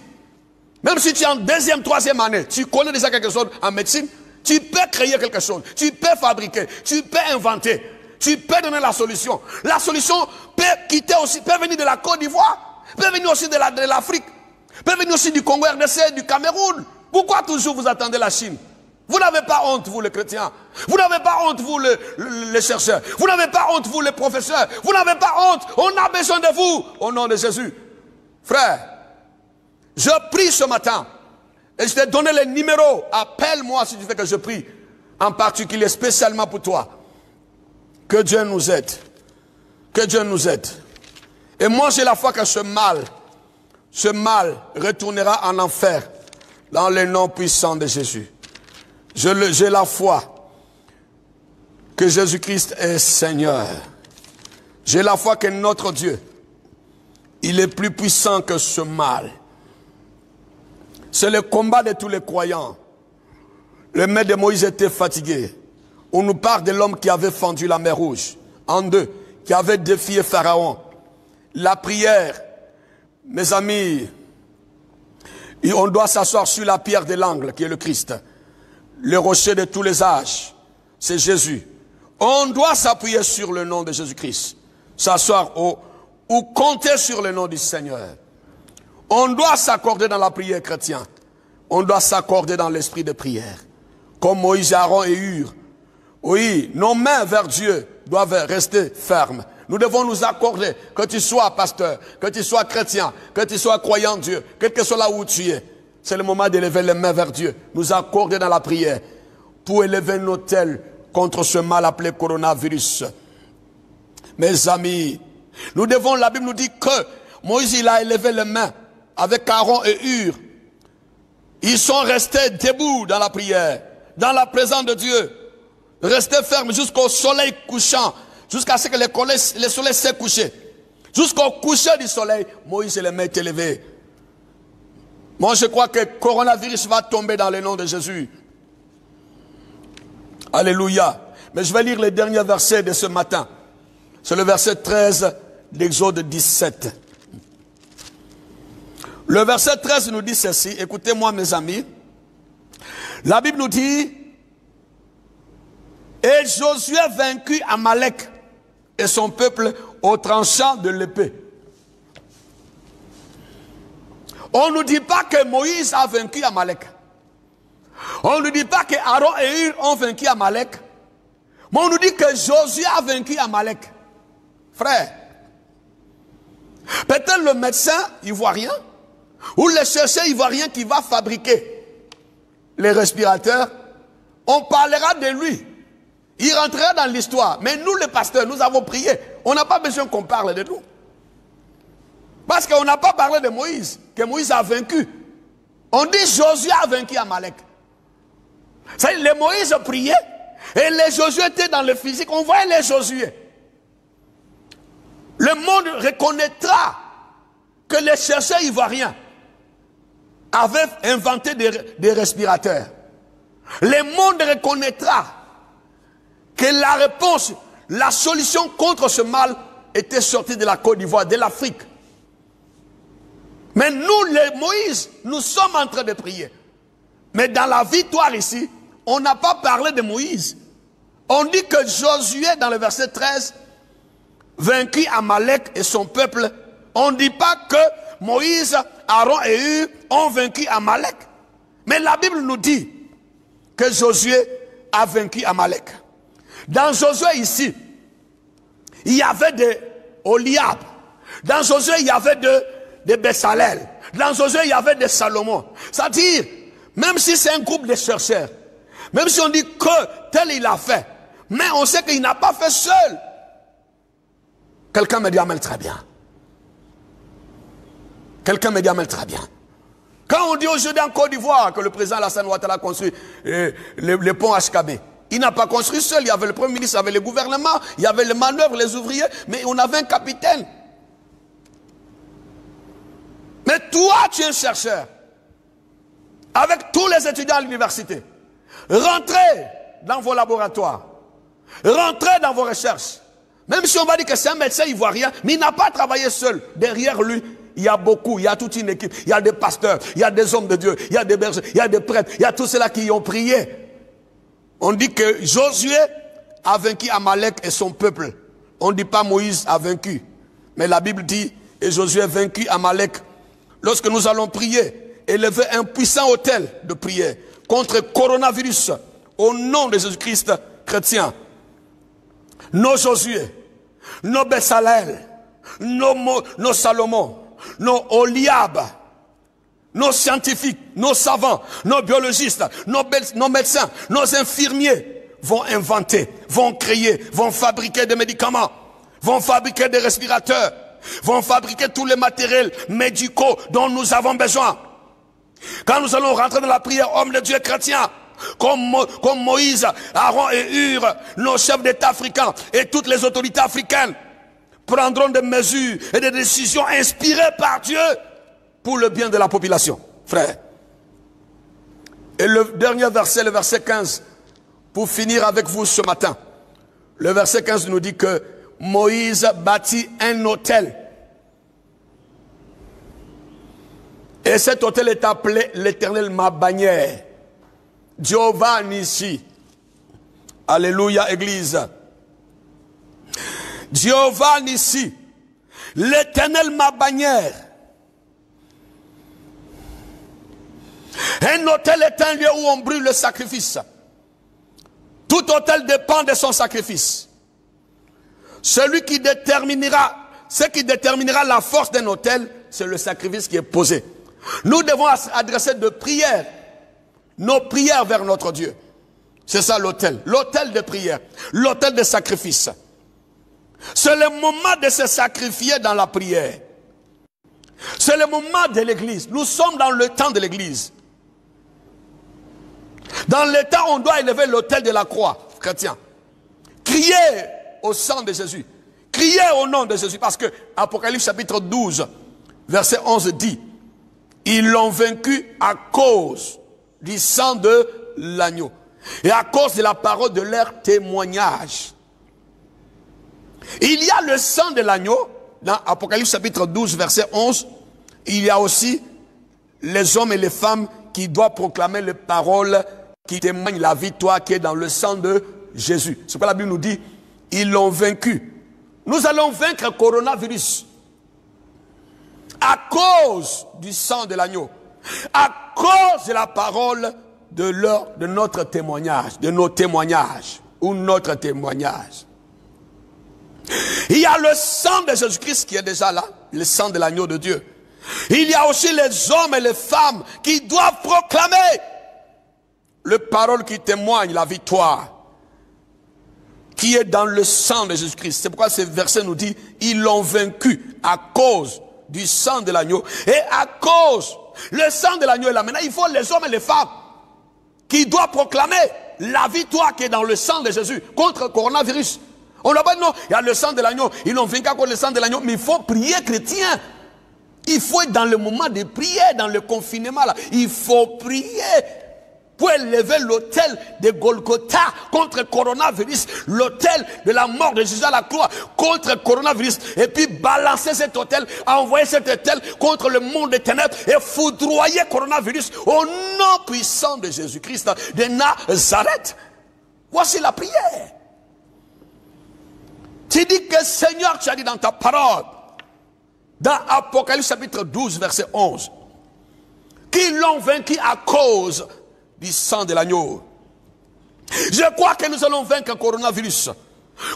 même si tu es en deuxième, troisième année, tu connais déjà quelque chose en médecine, tu peux créer quelque chose, tu peux fabriquer, tu peux inventer, tu peux donner la solution. La solution peut quitter aussi, peut venir de la Côte d'Ivoire, peut venir aussi de l'Afrique, peut venir aussi du Congo RDC, du Cameroun. Pourquoi toujours vous attendez la Chine? Vous n'avez pas honte, vous les chrétiens. Vous n'avez pas honte, vous les chercheurs. Vous n'avez pas honte, vous les professeurs. Vous n'avez pas honte. On a besoin de vous, au nom de Jésus. Frère, je prie ce matin. Et je t'ai donné les numéros. Appelle-moi si tu veux que je prie. En particulier, spécialement pour toi. Que Dieu nous aide. Que Dieu nous aide. Et moi, j'ai la foi que ce mal retournera en enfer. Dans le nom puissant de Jésus. J'ai la foi que Jésus-Christ est Seigneur. J'ai la foi que notre Dieu, il est plus puissant que ce mal. C'est le combat de tous les croyants. Le maître de Moïse était fatigué. On nous parle de l'homme qui avait fendu la mer Rouge. en deux, qui avait défié Pharaon. La prière, mes amis, on doit s'asseoir sur la pierre de l'angle, qui est le Christ. Le rocher de tous les âges, c'est Jésus. On doit s'appuyer sur le nom de Jésus-Christ. S'asseoir ou compter sur le nom du Seigneur. On doit s'accorder dans la prière chrétienne. On doit s'accorder dans l'esprit de prière. Comme Moïse, Aaron et Hur. Oui, nos mains vers Dieu doivent rester fermes. Nous devons nous accorder, que tu sois pasteur, que tu sois chrétien, que tu sois croyant en Dieu, quel que soit là où tu es. C'est le moment d'élever les mains vers Dieu. Nous accorder dans la prière pour élever nos tels contre ce mal appelé coronavirus. Mes amis, nous devons, la Bible nous dit que Moïse, il a élevé les mains avec Aaron et Hur. Ils sont restés debout dans la prière, dans la présence de Dieu. Restés fermes jusqu'au soleil couchant, jusqu'à ce que le soleil s'est couché. Jusqu'au coucher du soleil, Moïse et les mains étaient levées. Moi, je crois que le coronavirus va tomber dans le nom de Jésus. Alléluia. Mais je vais lire les derniers versets de ce matin. C'est le verset 13 d'Exode 17. Le verset 13 nous dit ceci. Écoutez-moi, mes amis. La Bible nous dit: et Josué vaincut Amalek et son peuple au tranchant de l'épée. On ne nous dit pas que Moïse a vaincu Amalek. On ne nous dit pas que Aaron et Hur ont vaincu Amalek. Mais on nous dit que Josué a vaincu Amalek. Frère, peut-être le médecin ivoirien ou le chercheur ivoirien qui va fabriquer les respirateurs, on parlera de lui. Il rentrera dans l'histoire. Mais nous, les pasteurs, nous avons prié. On n'a pas besoin qu'on parle de nous. Parce qu'on n'a pas parlé de Moïse, que Moïse a vaincu. On dit Josué a vaincu Amalek. Les Moïse priaient et les Josué étaient dans le physique. On voyait les Josué. Le monde reconnaîtra que les chercheurs ivoiriens avaient inventé des respirateurs. Le monde reconnaîtra que la réponse, la solution contre ce mal était sortie de la Côte d'Ivoire, de l'Afrique. Mais nous, les Moïse, nous sommes en train de prier. Mais dans la victoire ici, on n'a pas parlé de Moïse. On dit que Josué, dans le verset 13, vaincu Amalek et son peuple. On ne dit pas que Moïse, Aaron et Hur ont vaincu Amalek. Mais la Bible nous dit que Josué a vaincu Amalek. Dans Josué ici, il y avait des Oliab. Dans Josué, il y avait de Bessalel. Dans Josué, il y avait de Salomon. C'est-à-dire, même si c'est un groupe de chercheurs, même si on dit que tel il a fait, mais on sait qu'il n'a pas fait seul. Quelqu'un me dit amen très bien. Quelqu'un me dit amen très bien. Quand on dit aujourd'hui en Côte d'Ivoire que le président Alassane Ouattara a construit le pont HKB, il n'a pas construit seul. Il y avait le premier ministre, il y avait le gouvernement, il y avait les manœuvres, les ouvriers, mais on avait un capitaine. Mais toi, tu es un chercheur. Avec tous les étudiants à l'université. Rentrez dans vos laboratoires. Rentrez dans vos recherches. Même si on va dire que c'est un médecin ivoirien, mais il n'a pas travaillé seul. Derrière lui, il y a beaucoup, il y a toute une équipe. Il y a des pasteurs, il y a des hommes de Dieu, il y a des bergers, il y a des prêtres, il y a tous ceux-là qui y ont prié. On dit que Josué a vaincu Amalek et son peuple. On ne dit pas Moïse a vaincu. Mais la Bible dit, et Josué a vaincu Amalek. Lorsque nous allons prier, élever un puissant autel de prière contre le coronavirus, au nom de Jésus-Christ chrétien, nos Josué, nos Bessalel, nos Salomon, nos Oliab, nos scientifiques, nos savants, nos biologistes, nos médecins, nos infirmiers vont inventer, vont créer, vont fabriquer des médicaments, vont fabriquer des respirateurs, vont fabriquer tous les matériels médicaux dont nous avons besoin. Quand nous allons rentrer dans la prière, hommes de Dieu chrétiens, comme Moïse, Aaron et Hur, nos chefs d'État africains et toutes les autorités africaines prendront des mesures et des décisions inspirées par Dieu pour le bien de la population, frère. Et le dernier verset, le verset 15, pour finir avec vous ce matin. Le verset 15 nous dit que Moïse bâtit un autel. Et cet autel est appelé l'Éternel ma bannière. Jéhovah Nissi. Alléluia, Église. Jéhovah Nissi. L'Éternel ma bannière. Un autel est un lieu où on brûle le sacrifice. Tout autel dépend de son sacrifice. Ce qui déterminera la force d'un autel, c'est le sacrifice qui est posé. Nous devons adresser de prières, nos prières vers notre Dieu. C'est ça l'autel de prière, l'autel de sacrifice. C'est le moment de se sacrifier dans la prière. C'est le moment de l'église. Nous sommes dans le temps de l'église. Dans le temps, on doit élever l'autel de la croix, chrétien. Crier au sang de Jésus. Crier au nom de Jésus. Parce que Apocalypse chapitre 12, verset 11 dit, ils l'ont vaincu à cause du sang de l'agneau. Et à cause de la parole de leur témoignage. Il y a le sang de l'agneau. Dans Apocalypse chapitre 12, verset 11. Il y a aussi les hommes et les femmes qui doivent proclamer les paroles qui témoignent la victoire qui est dans le sang de Jésus. C'est pourquoi la Bible nous dit, ils l'ont vaincu. Nous allons vaincre le coronavirus. À cause du sang de l'agneau. À cause de la parole de notre témoignage, de nos témoignages, ou notre témoignage. Il y a le sang de Jésus-Christ qui est déjà là, le sang de l'agneau de Dieu. Il y a aussi les hommes et les femmes qui doivent proclamer les paroles qui témoignent la victoire qui est dans le sang de Jésus-Christ. C'est pourquoi ce verset nous dit, ils l'ont vaincu à cause du sang de l'agneau et à cause, le sang de l'agneau est là. Maintenant, il faut les hommes et les femmes qui doivent proclamer la victoire qui est dans le sang de Jésus contre le coronavirus. On n'a pas dit non, il y a le sang de l'agneau, ils l'ont vaincu contre le sang de l'agneau, mais il faut prier chrétien. Il faut être dans le moment de prière, dans le confinement là. Il faut prier pour élever l'autel de Golgotha contre le coronavirus, l'autel de la mort de Jésus à la croix contre le coronavirus, et puis balancer cet autel, envoyer cet autel contre le monde des ténèbres et foudroyer le coronavirus au nom puissant de Jésus-Christ de Nazareth. Voici la prière. Tu dis que Seigneur, tu as dit dans ta parole, dans Apocalypse chapitre 12, verset 11, qu'ils l'ont vaincu à cause du sang de l'agneau. Je crois que nous allons vaincre le coronavirus.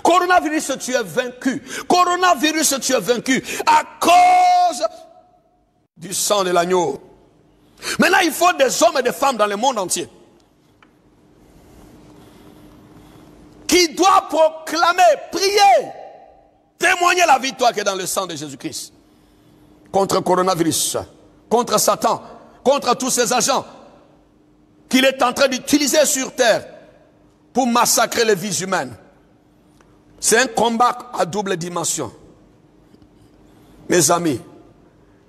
Coronavirus, tu es vaincu. Coronavirus, tu es vaincu à cause du sang de l'agneau. Maintenant, il faut des hommes et des femmes dans le monde entier qui doivent proclamer, prier, témoigner la victoire qui est dans le sang de Jésus-Christ. Contre le coronavirus, contre Satan, contre tous ces agents qu'il est en train d'utiliser sur terre pour massacrer les vies humaines. C'est un combat à double dimension. Mes amis,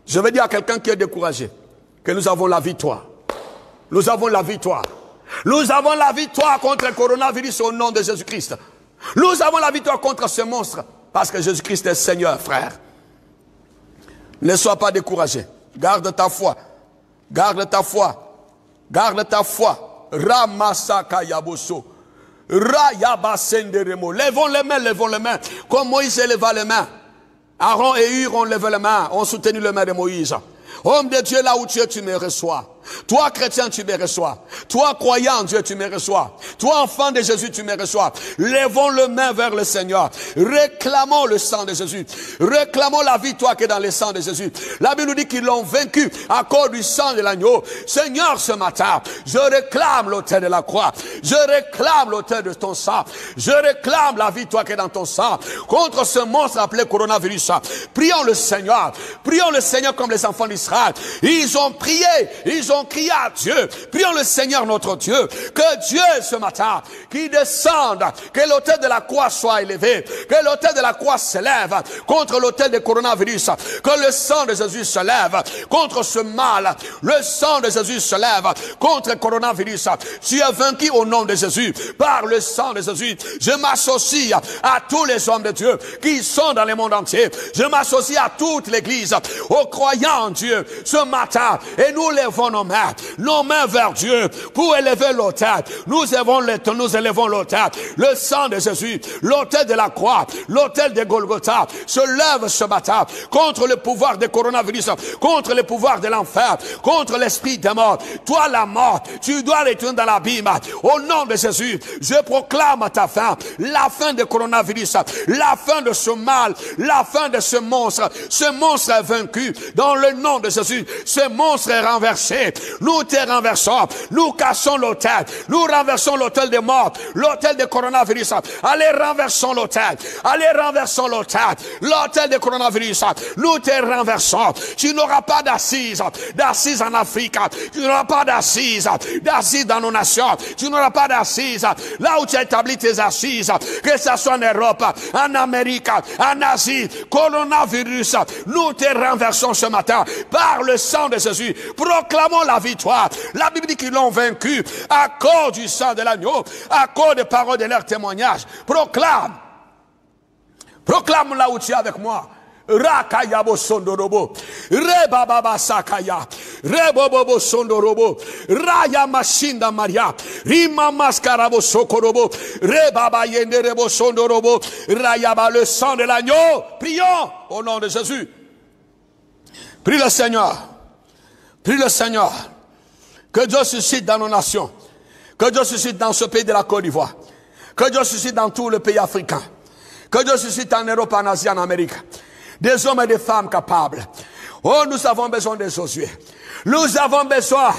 je veux dire à quelqu'un qui est découragé que nous avons la victoire. Nous avons la victoire. Nous avons la victoire contre le coronavirus au nom de Jésus-Christ. Nous avons la victoire contre ce monstre parce que Jésus-Christ est Seigneur, frère. Ne sois pas découragé. Garde ta foi. Garde ta foi. Garde ta foi. Ramasaka yaboso. Rayabasenderemo. Levons les mains, levons les mains. Comme Moïse éleva les mains. Aaron et Hur ont levé les mains, ont soutenu les mains de Moïse. Homme de Dieu, là où tu es, tu me reçois. Toi, chrétien, tu me reçois. Toi, croyant en Dieu, tu me reçois. Toi, enfant de Jésus, tu me reçois. Levons les mains vers le Seigneur. Réclamons le sang de Jésus. Réclamons la victoire qui est dans le sang de Jésus. La Bible nous dit qu'ils l'ont vaincu à cause du sang de l'agneau. Seigneur, ce matin, je réclame l'autel de la croix. Je réclame l'autel de ton sang. Je réclame la victoire qui est dans ton sang. Contre ce monstre appelé coronavirus. Prions le Seigneur. Prions le Seigneur comme les enfants d'Israël. Ils ont prié. Ils ont ont crié à Dieu. Prions le Seigneur notre Dieu, que Dieu ce matin, qui descende, que l'autel de la croix soit élevé, que l'autel de la croix s'élève contre l'autel du coronavirus, que le sang de Jésus se lève contre ce mal, le sang de Jésus se lève contre le coronavirus. Tu es vaincu au nom de Jésus, par le sang de Jésus. Je m'associe à tous les hommes de Dieu qui sont dans le monde entier. Je m'associe à toute l'église, aux croyants en Dieu ce matin, et nous levons nos mains vers Dieu pour élever l'autel. Nous élevons l'autel, le sang de Jésus, l'autel de la croix, l'autel de Golgotha se lève ce matin contre le pouvoir du coronavirus, contre le pouvoir de l'enfer, contre l'esprit de mort. Toi la mort, tu dois retourner dans l'abîme. Au nom de Jésus, je proclame ta fin, la fin du coronavirus, la fin de ce mal, la fin de ce monstre. Ce monstre est vaincu dans le nom de Jésus. Ce monstre est renversé. Nous te renversons. Nous cassons l'autel. Nous renversons l'autel des morts, l'autel du coronavirus. Allez, renversons l'autel. Allez, renversons l'autel. L'autel du coronavirus. Nous te renversons. Tu n'auras pas d'assises en Afrique. Tu n'auras pas d'assises dans nos nations. Tu n'auras pas d'assises là où tu as établi tes assises, que ce soit en Europe, en Amérique, en Asie. Coronavirus, nous te renversons ce matin par le sang de Jésus. Proclamons la victoire. La Bible dit qu'ils l'ont vaincu à cause du sang de l'agneau, à cause des paroles de leur témoignage. Proclame là où tu es avec moi. Rakayabo sondorobo, rebababa sakaya, rebobobo sondorobo, raya mashinda maria, rima maskarabo sokorobo, rebaba yenderebo sondorobo, rayaba, le sang de l'agneau. Prions au nom de Jésus. Prie le Seigneur. Prie le Seigneur. Que Dieu suscite dans nos nations. Que Dieu suscite dans ce pays de la Côte d'Ivoire. Que Dieu suscite dans tout le pays africain. Que Dieu suscite en Europe, en Asie, en Amérique. Des hommes et des femmes capables. Oh, nous avons besoin de Josué. Nous avons besoin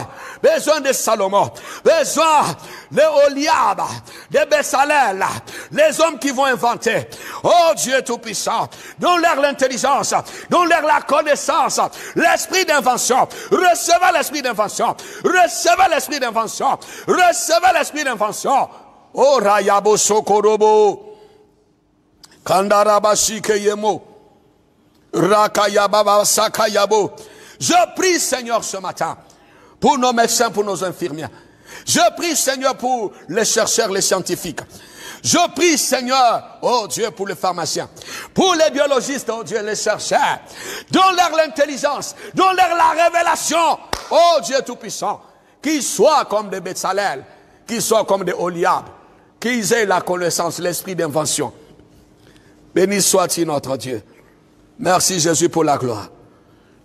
de Salomon, besoin de Oliab, de Bessalel, les hommes qui vont inventer. Oh Dieu Tout-Puissant, donne-leur l'intelligence, donne-leur la connaissance, l'esprit d'invention. Recevez l'esprit d'invention, recevez l'esprit d'invention, recevez l'esprit d'invention. Oh Rayabo Sokorobo, Kandarabashi Keyemo. Rakayababa Sakayabo. Je prie Seigneur ce matin pour nos médecins, pour nos infirmiers. Je prie Seigneur pour les chercheurs, les scientifiques. Je prie Seigneur, oh Dieu, pour les pharmaciens, pour les biologistes, oh Dieu, les chercheurs. Donne-leur l'intelligence, donne-leur la révélation, oh Dieu Tout-Puissant. Qu'ils soient comme des Betsalel, qu'ils soient comme des Oliab, qu'ils aient la connaissance, l'esprit d'invention. Béni soit-il notre Dieu. Merci Jésus pour la gloire.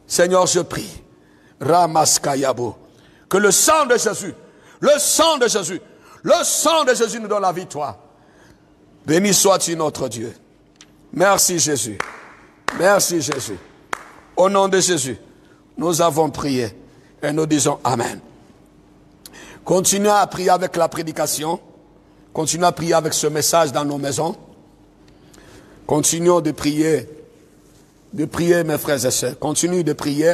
Seigneur, je prie, Ramaskayabo, que le sang de Jésus, le sang de Jésus, le sang de Jésus nous donne la victoire. Béni soit-il notre Dieu. Merci Jésus. Merci Jésus. Au nom de Jésus, nous avons prié et nous disons Amen. Continuons à prier avec la prédication. Continuons à prier avec ce message dans nos maisons. Continuons de prier mes frères et sœurs. Continue de prier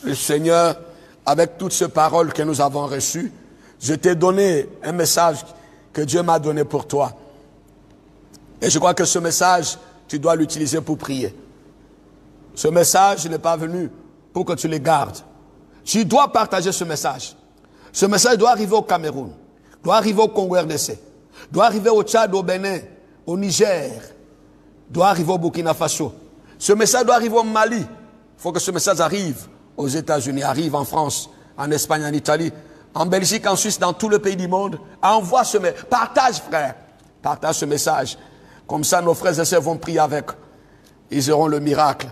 le Seigneur avec toutes ces paroles que nous avons reçues. Je t'ai donné un message que Dieu m'a donné pour toi. Et je crois que ce message, tu dois l'utiliser pour prier. Ce message n'est pas venu pour que tu le gardes. Tu dois partager ce message. Ce message doit arriver au Cameroun, doit arriver au Congo RDC, doit arriver au Tchad, au Bénin, au Niger, doit arriver au Burkina Faso. Ce message doit arriver au Mali. Il faut que ce message arrive aux États-Unis, arrive en France, en Espagne, en Italie, en Belgique, en Suisse, dans tout le pays du monde. Envoie ce message. Partage, frère. Partage ce message. Comme ça, nos frères et sœurs vont prier avec. Ils auront le miracle.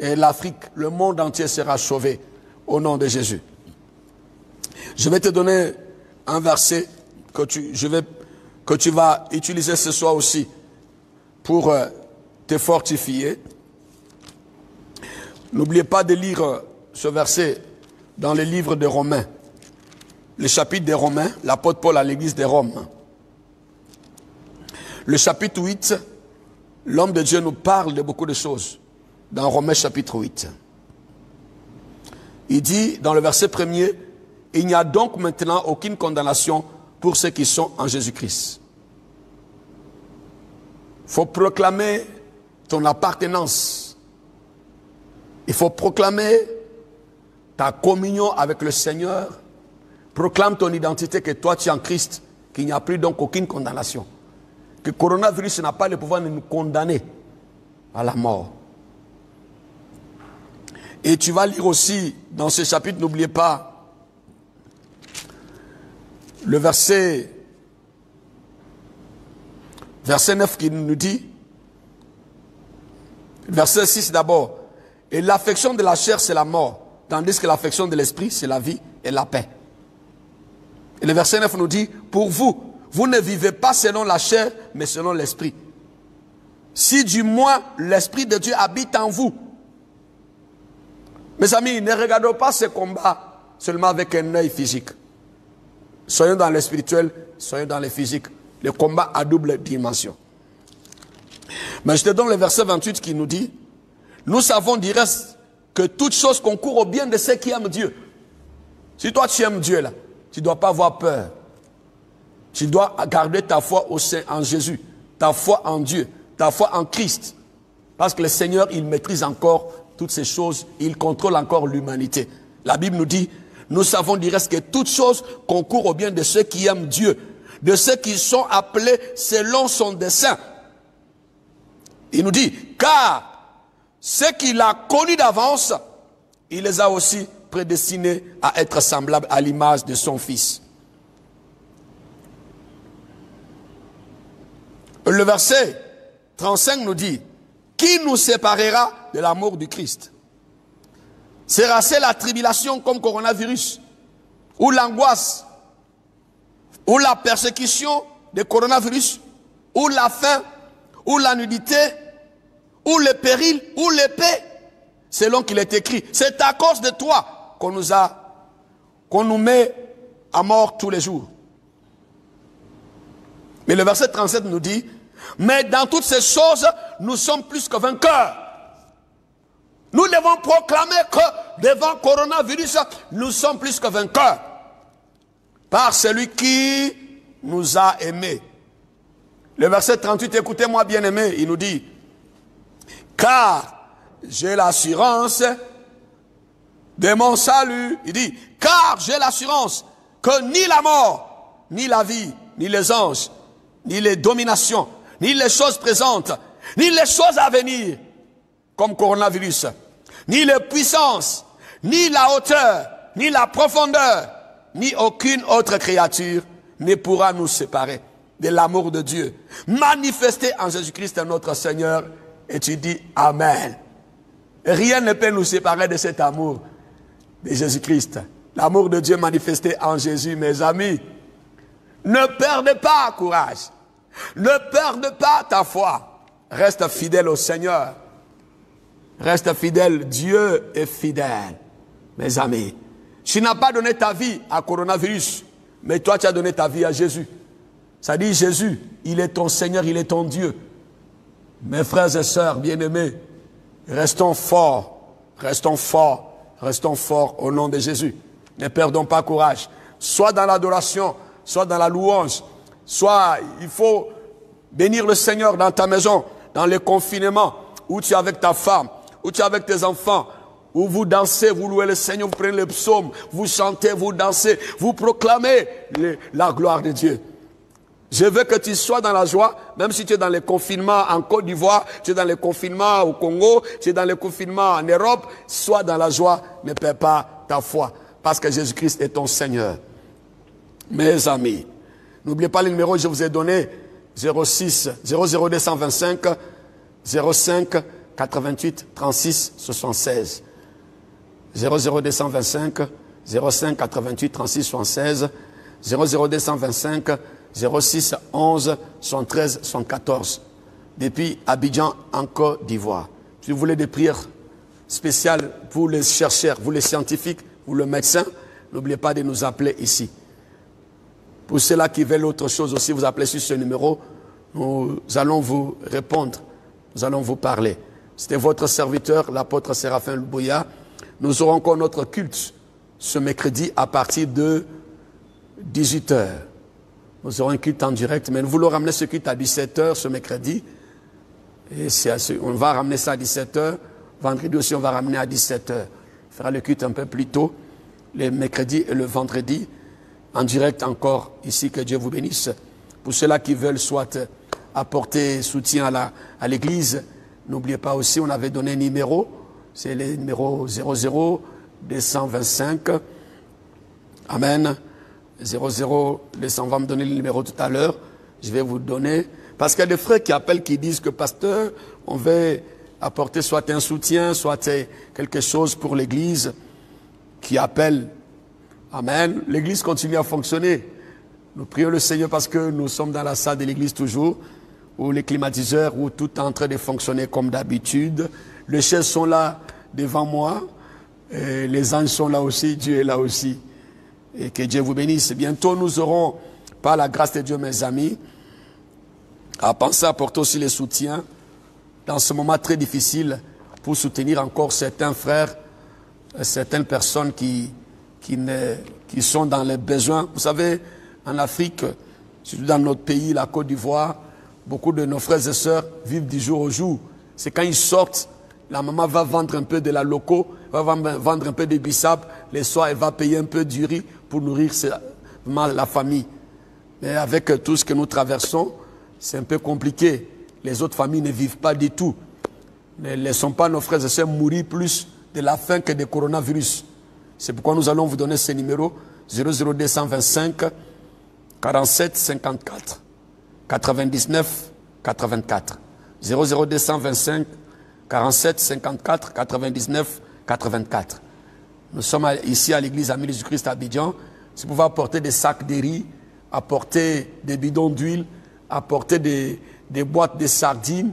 Et l'Afrique, le monde entier sera sauvé au nom de Jésus. Je vais te donner un verset que tu vas utiliser ce soir aussi pour te fortifier. N'oubliez pas de lire ce verset dans le livre de Romains. Le chapitre des Romains, l'apôtre Paul à l'église de Rome. Le chapitre 8, l'homme de Dieu nous parle de beaucoup de choses. Dans Romains chapitre 8. Il dit, dans le verset 1er, Il n'y a donc maintenant aucune condamnation pour ceux qui sont en Jésus-Christ. Il faut proclamer ton appartenance. Il faut proclamer ta communion avec le Seigneur. Proclame ton identité que toi tu es en Christ, qu'il n'y a plus donc aucune condamnation. Que le coronavirus n'a pas le pouvoir de nous condamner à la mort. Et tu vas lire aussi dans ce chapitre, n'oubliez pas, le verset 9 qui nous dit, verset 6 d'abord, et l'affection de la chair c'est la mort, tandis que l'affection de l'esprit c'est la vie et la paix. Et le verset 9 nous dit, pour vous, vous ne vivez pas selon la chair, mais selon l'esprit. Si du moins l'esprit de Dieu habite en vous. Mes amis, ne regardons pas ce combat seulement avec un œil physique. Soyons dans le spirituel, soyons dans le physique. Le combat à double dimension. Mais je te donne le verset 28 qui nous dit, nous savons du reste que toute chose concourt au bien de ceux qui aiment Dieu. Si toi tu aimes Dieu là, tu ne dois pas avoir peur. Tu dois garder ta foi au sein en Jésus, ta foi en Dieu, ta foi en Christ. Parce que le Seigneur, il maîtrise encore toutes ces choses, il contrôle encore l'humanité. La Bible nous dit, nous savons du reste que toute chose concourt au bien de ceux qui aiment Dieu, de ceux qui sont appelés selon son dessein. Il nous dit, car ceux qu'il a connus d'avance, il les a aussi prédestinés à être semblables à l'image de son Fils. Le verset 35 nous dit, qui nous séparera de l'amour du Christ? Sera-ce la tribulation comme coronavirus, ou l'angoisse, ou la persécution de coronavirus, ou la faim, ou la nudité, ou le péril, ou l'épée, selon qu'il est écrit. C'est à cause de toi qu'on nous met à mort tous les jours. Mais le verset 37 nous dit, mais dans toutes ces choses, nous sommes plus que vainqueurs. Nous devons proclamer que devant le coronavirus, nous sommes plus que vainqueurs. Par celui qui nous a aimés. Le verset 38, écoutez-moi bien aimé, il nous dit, car j'ai l'assurance de mon salut. Il dit, car j'ai l'assurance que ni la mort, ni la vie, ni les anges, ni les dominations, ni les choses présentes, ni les choses à venir, comme coronavirus, ni les puissances, ni la hauteur, ni la profondeur, ni aucune autre créature ne pourra nous séparer de l'amour de Dieu, manifesté en Jésus-Christ notre Seigneur. Et tu dis Amen. Rien ne peut nous séparer de cet amour de Jésus-Christ. L'amour de Dieu manifesté en Jésus, mes amis. Ne perdez pas courage. Ne perdez pas ta foi. Reste fidèle au Seigneur. Reste fidèle. Dieu est fidèle. Mes amis. Tu n'as pas donné ta vie à coronavirus. Mais toi, tu as donné ta vie à Jésus. Ça dit Jésus, il est ton Seigneur, il est ton Dieu. Mes frères et sœurs bien-aimés, restons forts. Restons forts. Restons forts au nom de Jésus. Ne perdons pas courage. Soit dans l'adoration, soit dans la louange, soit il faut bénir le Seigneur dans ta maison, dans le confinement, où tu es avec ta femme, où tu es avec tes enfants, où vous dansez, vous louez le Seigneur, vous prenez le psaume, vous chantez, vous dansez, vous proclamez la gloire de Dieu. Je veux que tu sois dans la joie, même si tu es dans le confinement en Côte d'Ivoire, tu es dans le confinement au Congo, tu es dans le confinement en Europe, sois dans la joie, ne perds pas ta foi, parce que Jésus-Christ est ton Seigneur. Mes amis, n'oubliez pas le numéro que je vous ai donné, 06 00225 05 88 36 76. 00225 05 88 36 76. 00225 06 11 113 114. Depuis Abidjan en Côte d'Ivoire. Si vous voulez des prières spéciales, vous les chercheurs, vous les scientifiques, vous le médecin, n'oubliez pas de nous appeler ici. Pour ceux-là qui veulent autre chose aussi, vous appelez sur ce numéro, nous allons vous répondre, nous allons vous parler. C'était votre serviteur, l'apôtre Séraphin Lubouya. Nous aurons encore notre culte ce mercredi à partir de 18 h. Nous aurons un culte en direct, mais nous voulons ramener ce culte à 17 h ce mercredi. Et on va ramener ça à 17 h. Vendredi aussi, on va ramener à 17 h. On fera le culte un peu plus tôt, le mercredi et le vendredi, en direct encore ici. Que Dieu vous bénisse. Pour ceux-là qui veulent soit apporter soutien à l'église, n'oubliez pas aussi, on avait donné un numéro, c'est le numéro 00 225. Amen. 00 200, on va me donner le numéro tout à l'heure. Je vais vous donner. Parce qu'il y a des frères qui appellent, qui disent que pasteur, on veut apporter soit un soutien, soit quelque chose pour l'église, qui appelle. Amen. L'église continue à fonctionner. Nous prions le Seigneur parce que nous sommes dans la salle de l'église toujours, où les climatiseurs, où tout est en train de fonctionner comme d'habitude. Les chaises sont là devant moi. Et les anges sont là aussi. Dieu est là aussi. Et que Dieu vous bénisse. Bientôt, nous aurons, par la grâce de Dieu, mes amis, à penser à apporter aussi les soutiens dans ce moment très difficile pour soutenir encore certains frères, certaines personnes qui sont dans les besoins. Vous savez, en Afrique, surtout dans notre pays, la Côte d'Ivoire, beaucoup de nos frères et sœurs vivent du jour au jour. C'est quand ils sortent, la maman va vendre un peu de la loco, va vendre un peu de bissap, les soirs elle va payer un peu du riz pour nourrir la famille. Mais avec tout ce que nous traversons, c'est un peu compliqué. Les autres familles ne vivent pas du tout. Ne laissons pas nos frères et sœurs mourir plus de la faim que du coronavirus. C'est pourquoi nous allons vous donner ce numéro 00225 47 54 99 84. 00225 47 54 99 84. Nous sommes ici à l'église Amis de Jésus-Christ à Abidjan. Si vous pouvez apporter des sacs de riz, apporter des bidons d'huile, apporter des boîtes de sardines,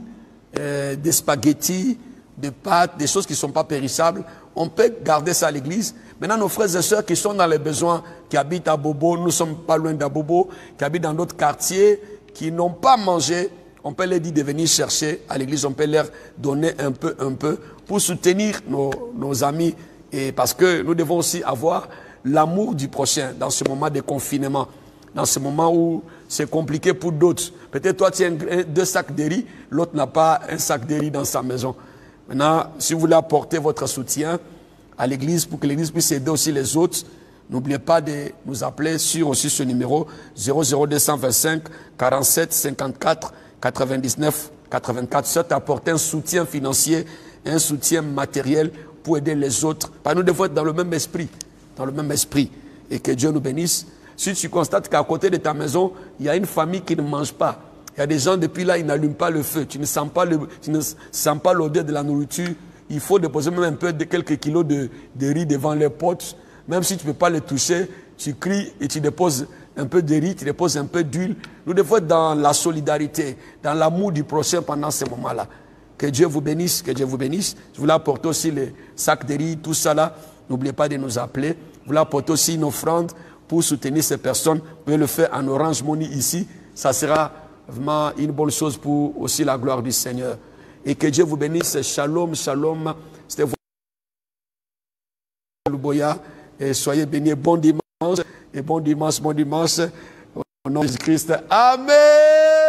des spaghettis, des pâtes, des choses qui ne sont pas périssables, on peut garder ça à l'église. Maintenant, nos frères et sœurs qui sont dans les besoins, qui habitent à Bobo, nous ne sommes pas loin d'Abobo, qui habitent dans d'autres quartiers, qui n'ont pas mangé, on peut leur dire de venir chercher à l'église, on peut leur donner un peu, pour soutenir nos amis. Et parce que nous devons aussi avoir l'amour du prochain dans ce moment de confinement, dans ce moment où c'est compliqué pour d'autres. Peut-être toi, tu as 2 sacs de riz, l'autre n'a pas un sac de riz dans sa maison. Maintenant, si vous voulez apporter votre soutien à l'église pour que l'église puisse aider aussi les autres, n'oubliez pas de nous appeler sur aussi ce numéro 00225 47 54 99 84. Soit apporter un soutien financier, un soutien matériel pour aider les autres. Parce que nous devons être dans le même esprit. Dans le même esprit. Et que Dieu nous bénisse. Si tu constates qu'à côté de ta maison, il y a une famille qui ne mange pas. Il y a des gens, depuis là, ils n'allument pas le feu. Tu ne sens pas l'odeur de la nourriture. Il faut déposer même un peu de quelques kilos de riz devant les potes. Même si tu ne peux pas les toucher, tu cries et tu déposes un peu de riz, tu déposes un peu d'huile. Nous devons être dans la solidarité, dans l'amour du prochain pendant ces moments-là. Que Dieu vous bénisse, que Dieu vous bénisse. Je voulais apporter aussi les sacs de riz, tout ça là. N'oubliez pas de nous appeler. Je voulais apporter aussi une offrande pour soutenir ces personnes. Vous pouvez le faire en Orange Money ici. Ça sera vraiment une bonne chose pour aussi la gloire du Seigneur. Et que Dieu vous bénisse. Shalom, shalom. C'était Louboya. Et soyez bénis. Bon dimanche. Et bon dimanche, bon dimanche. Au nom de Jésus-Christ. Amen.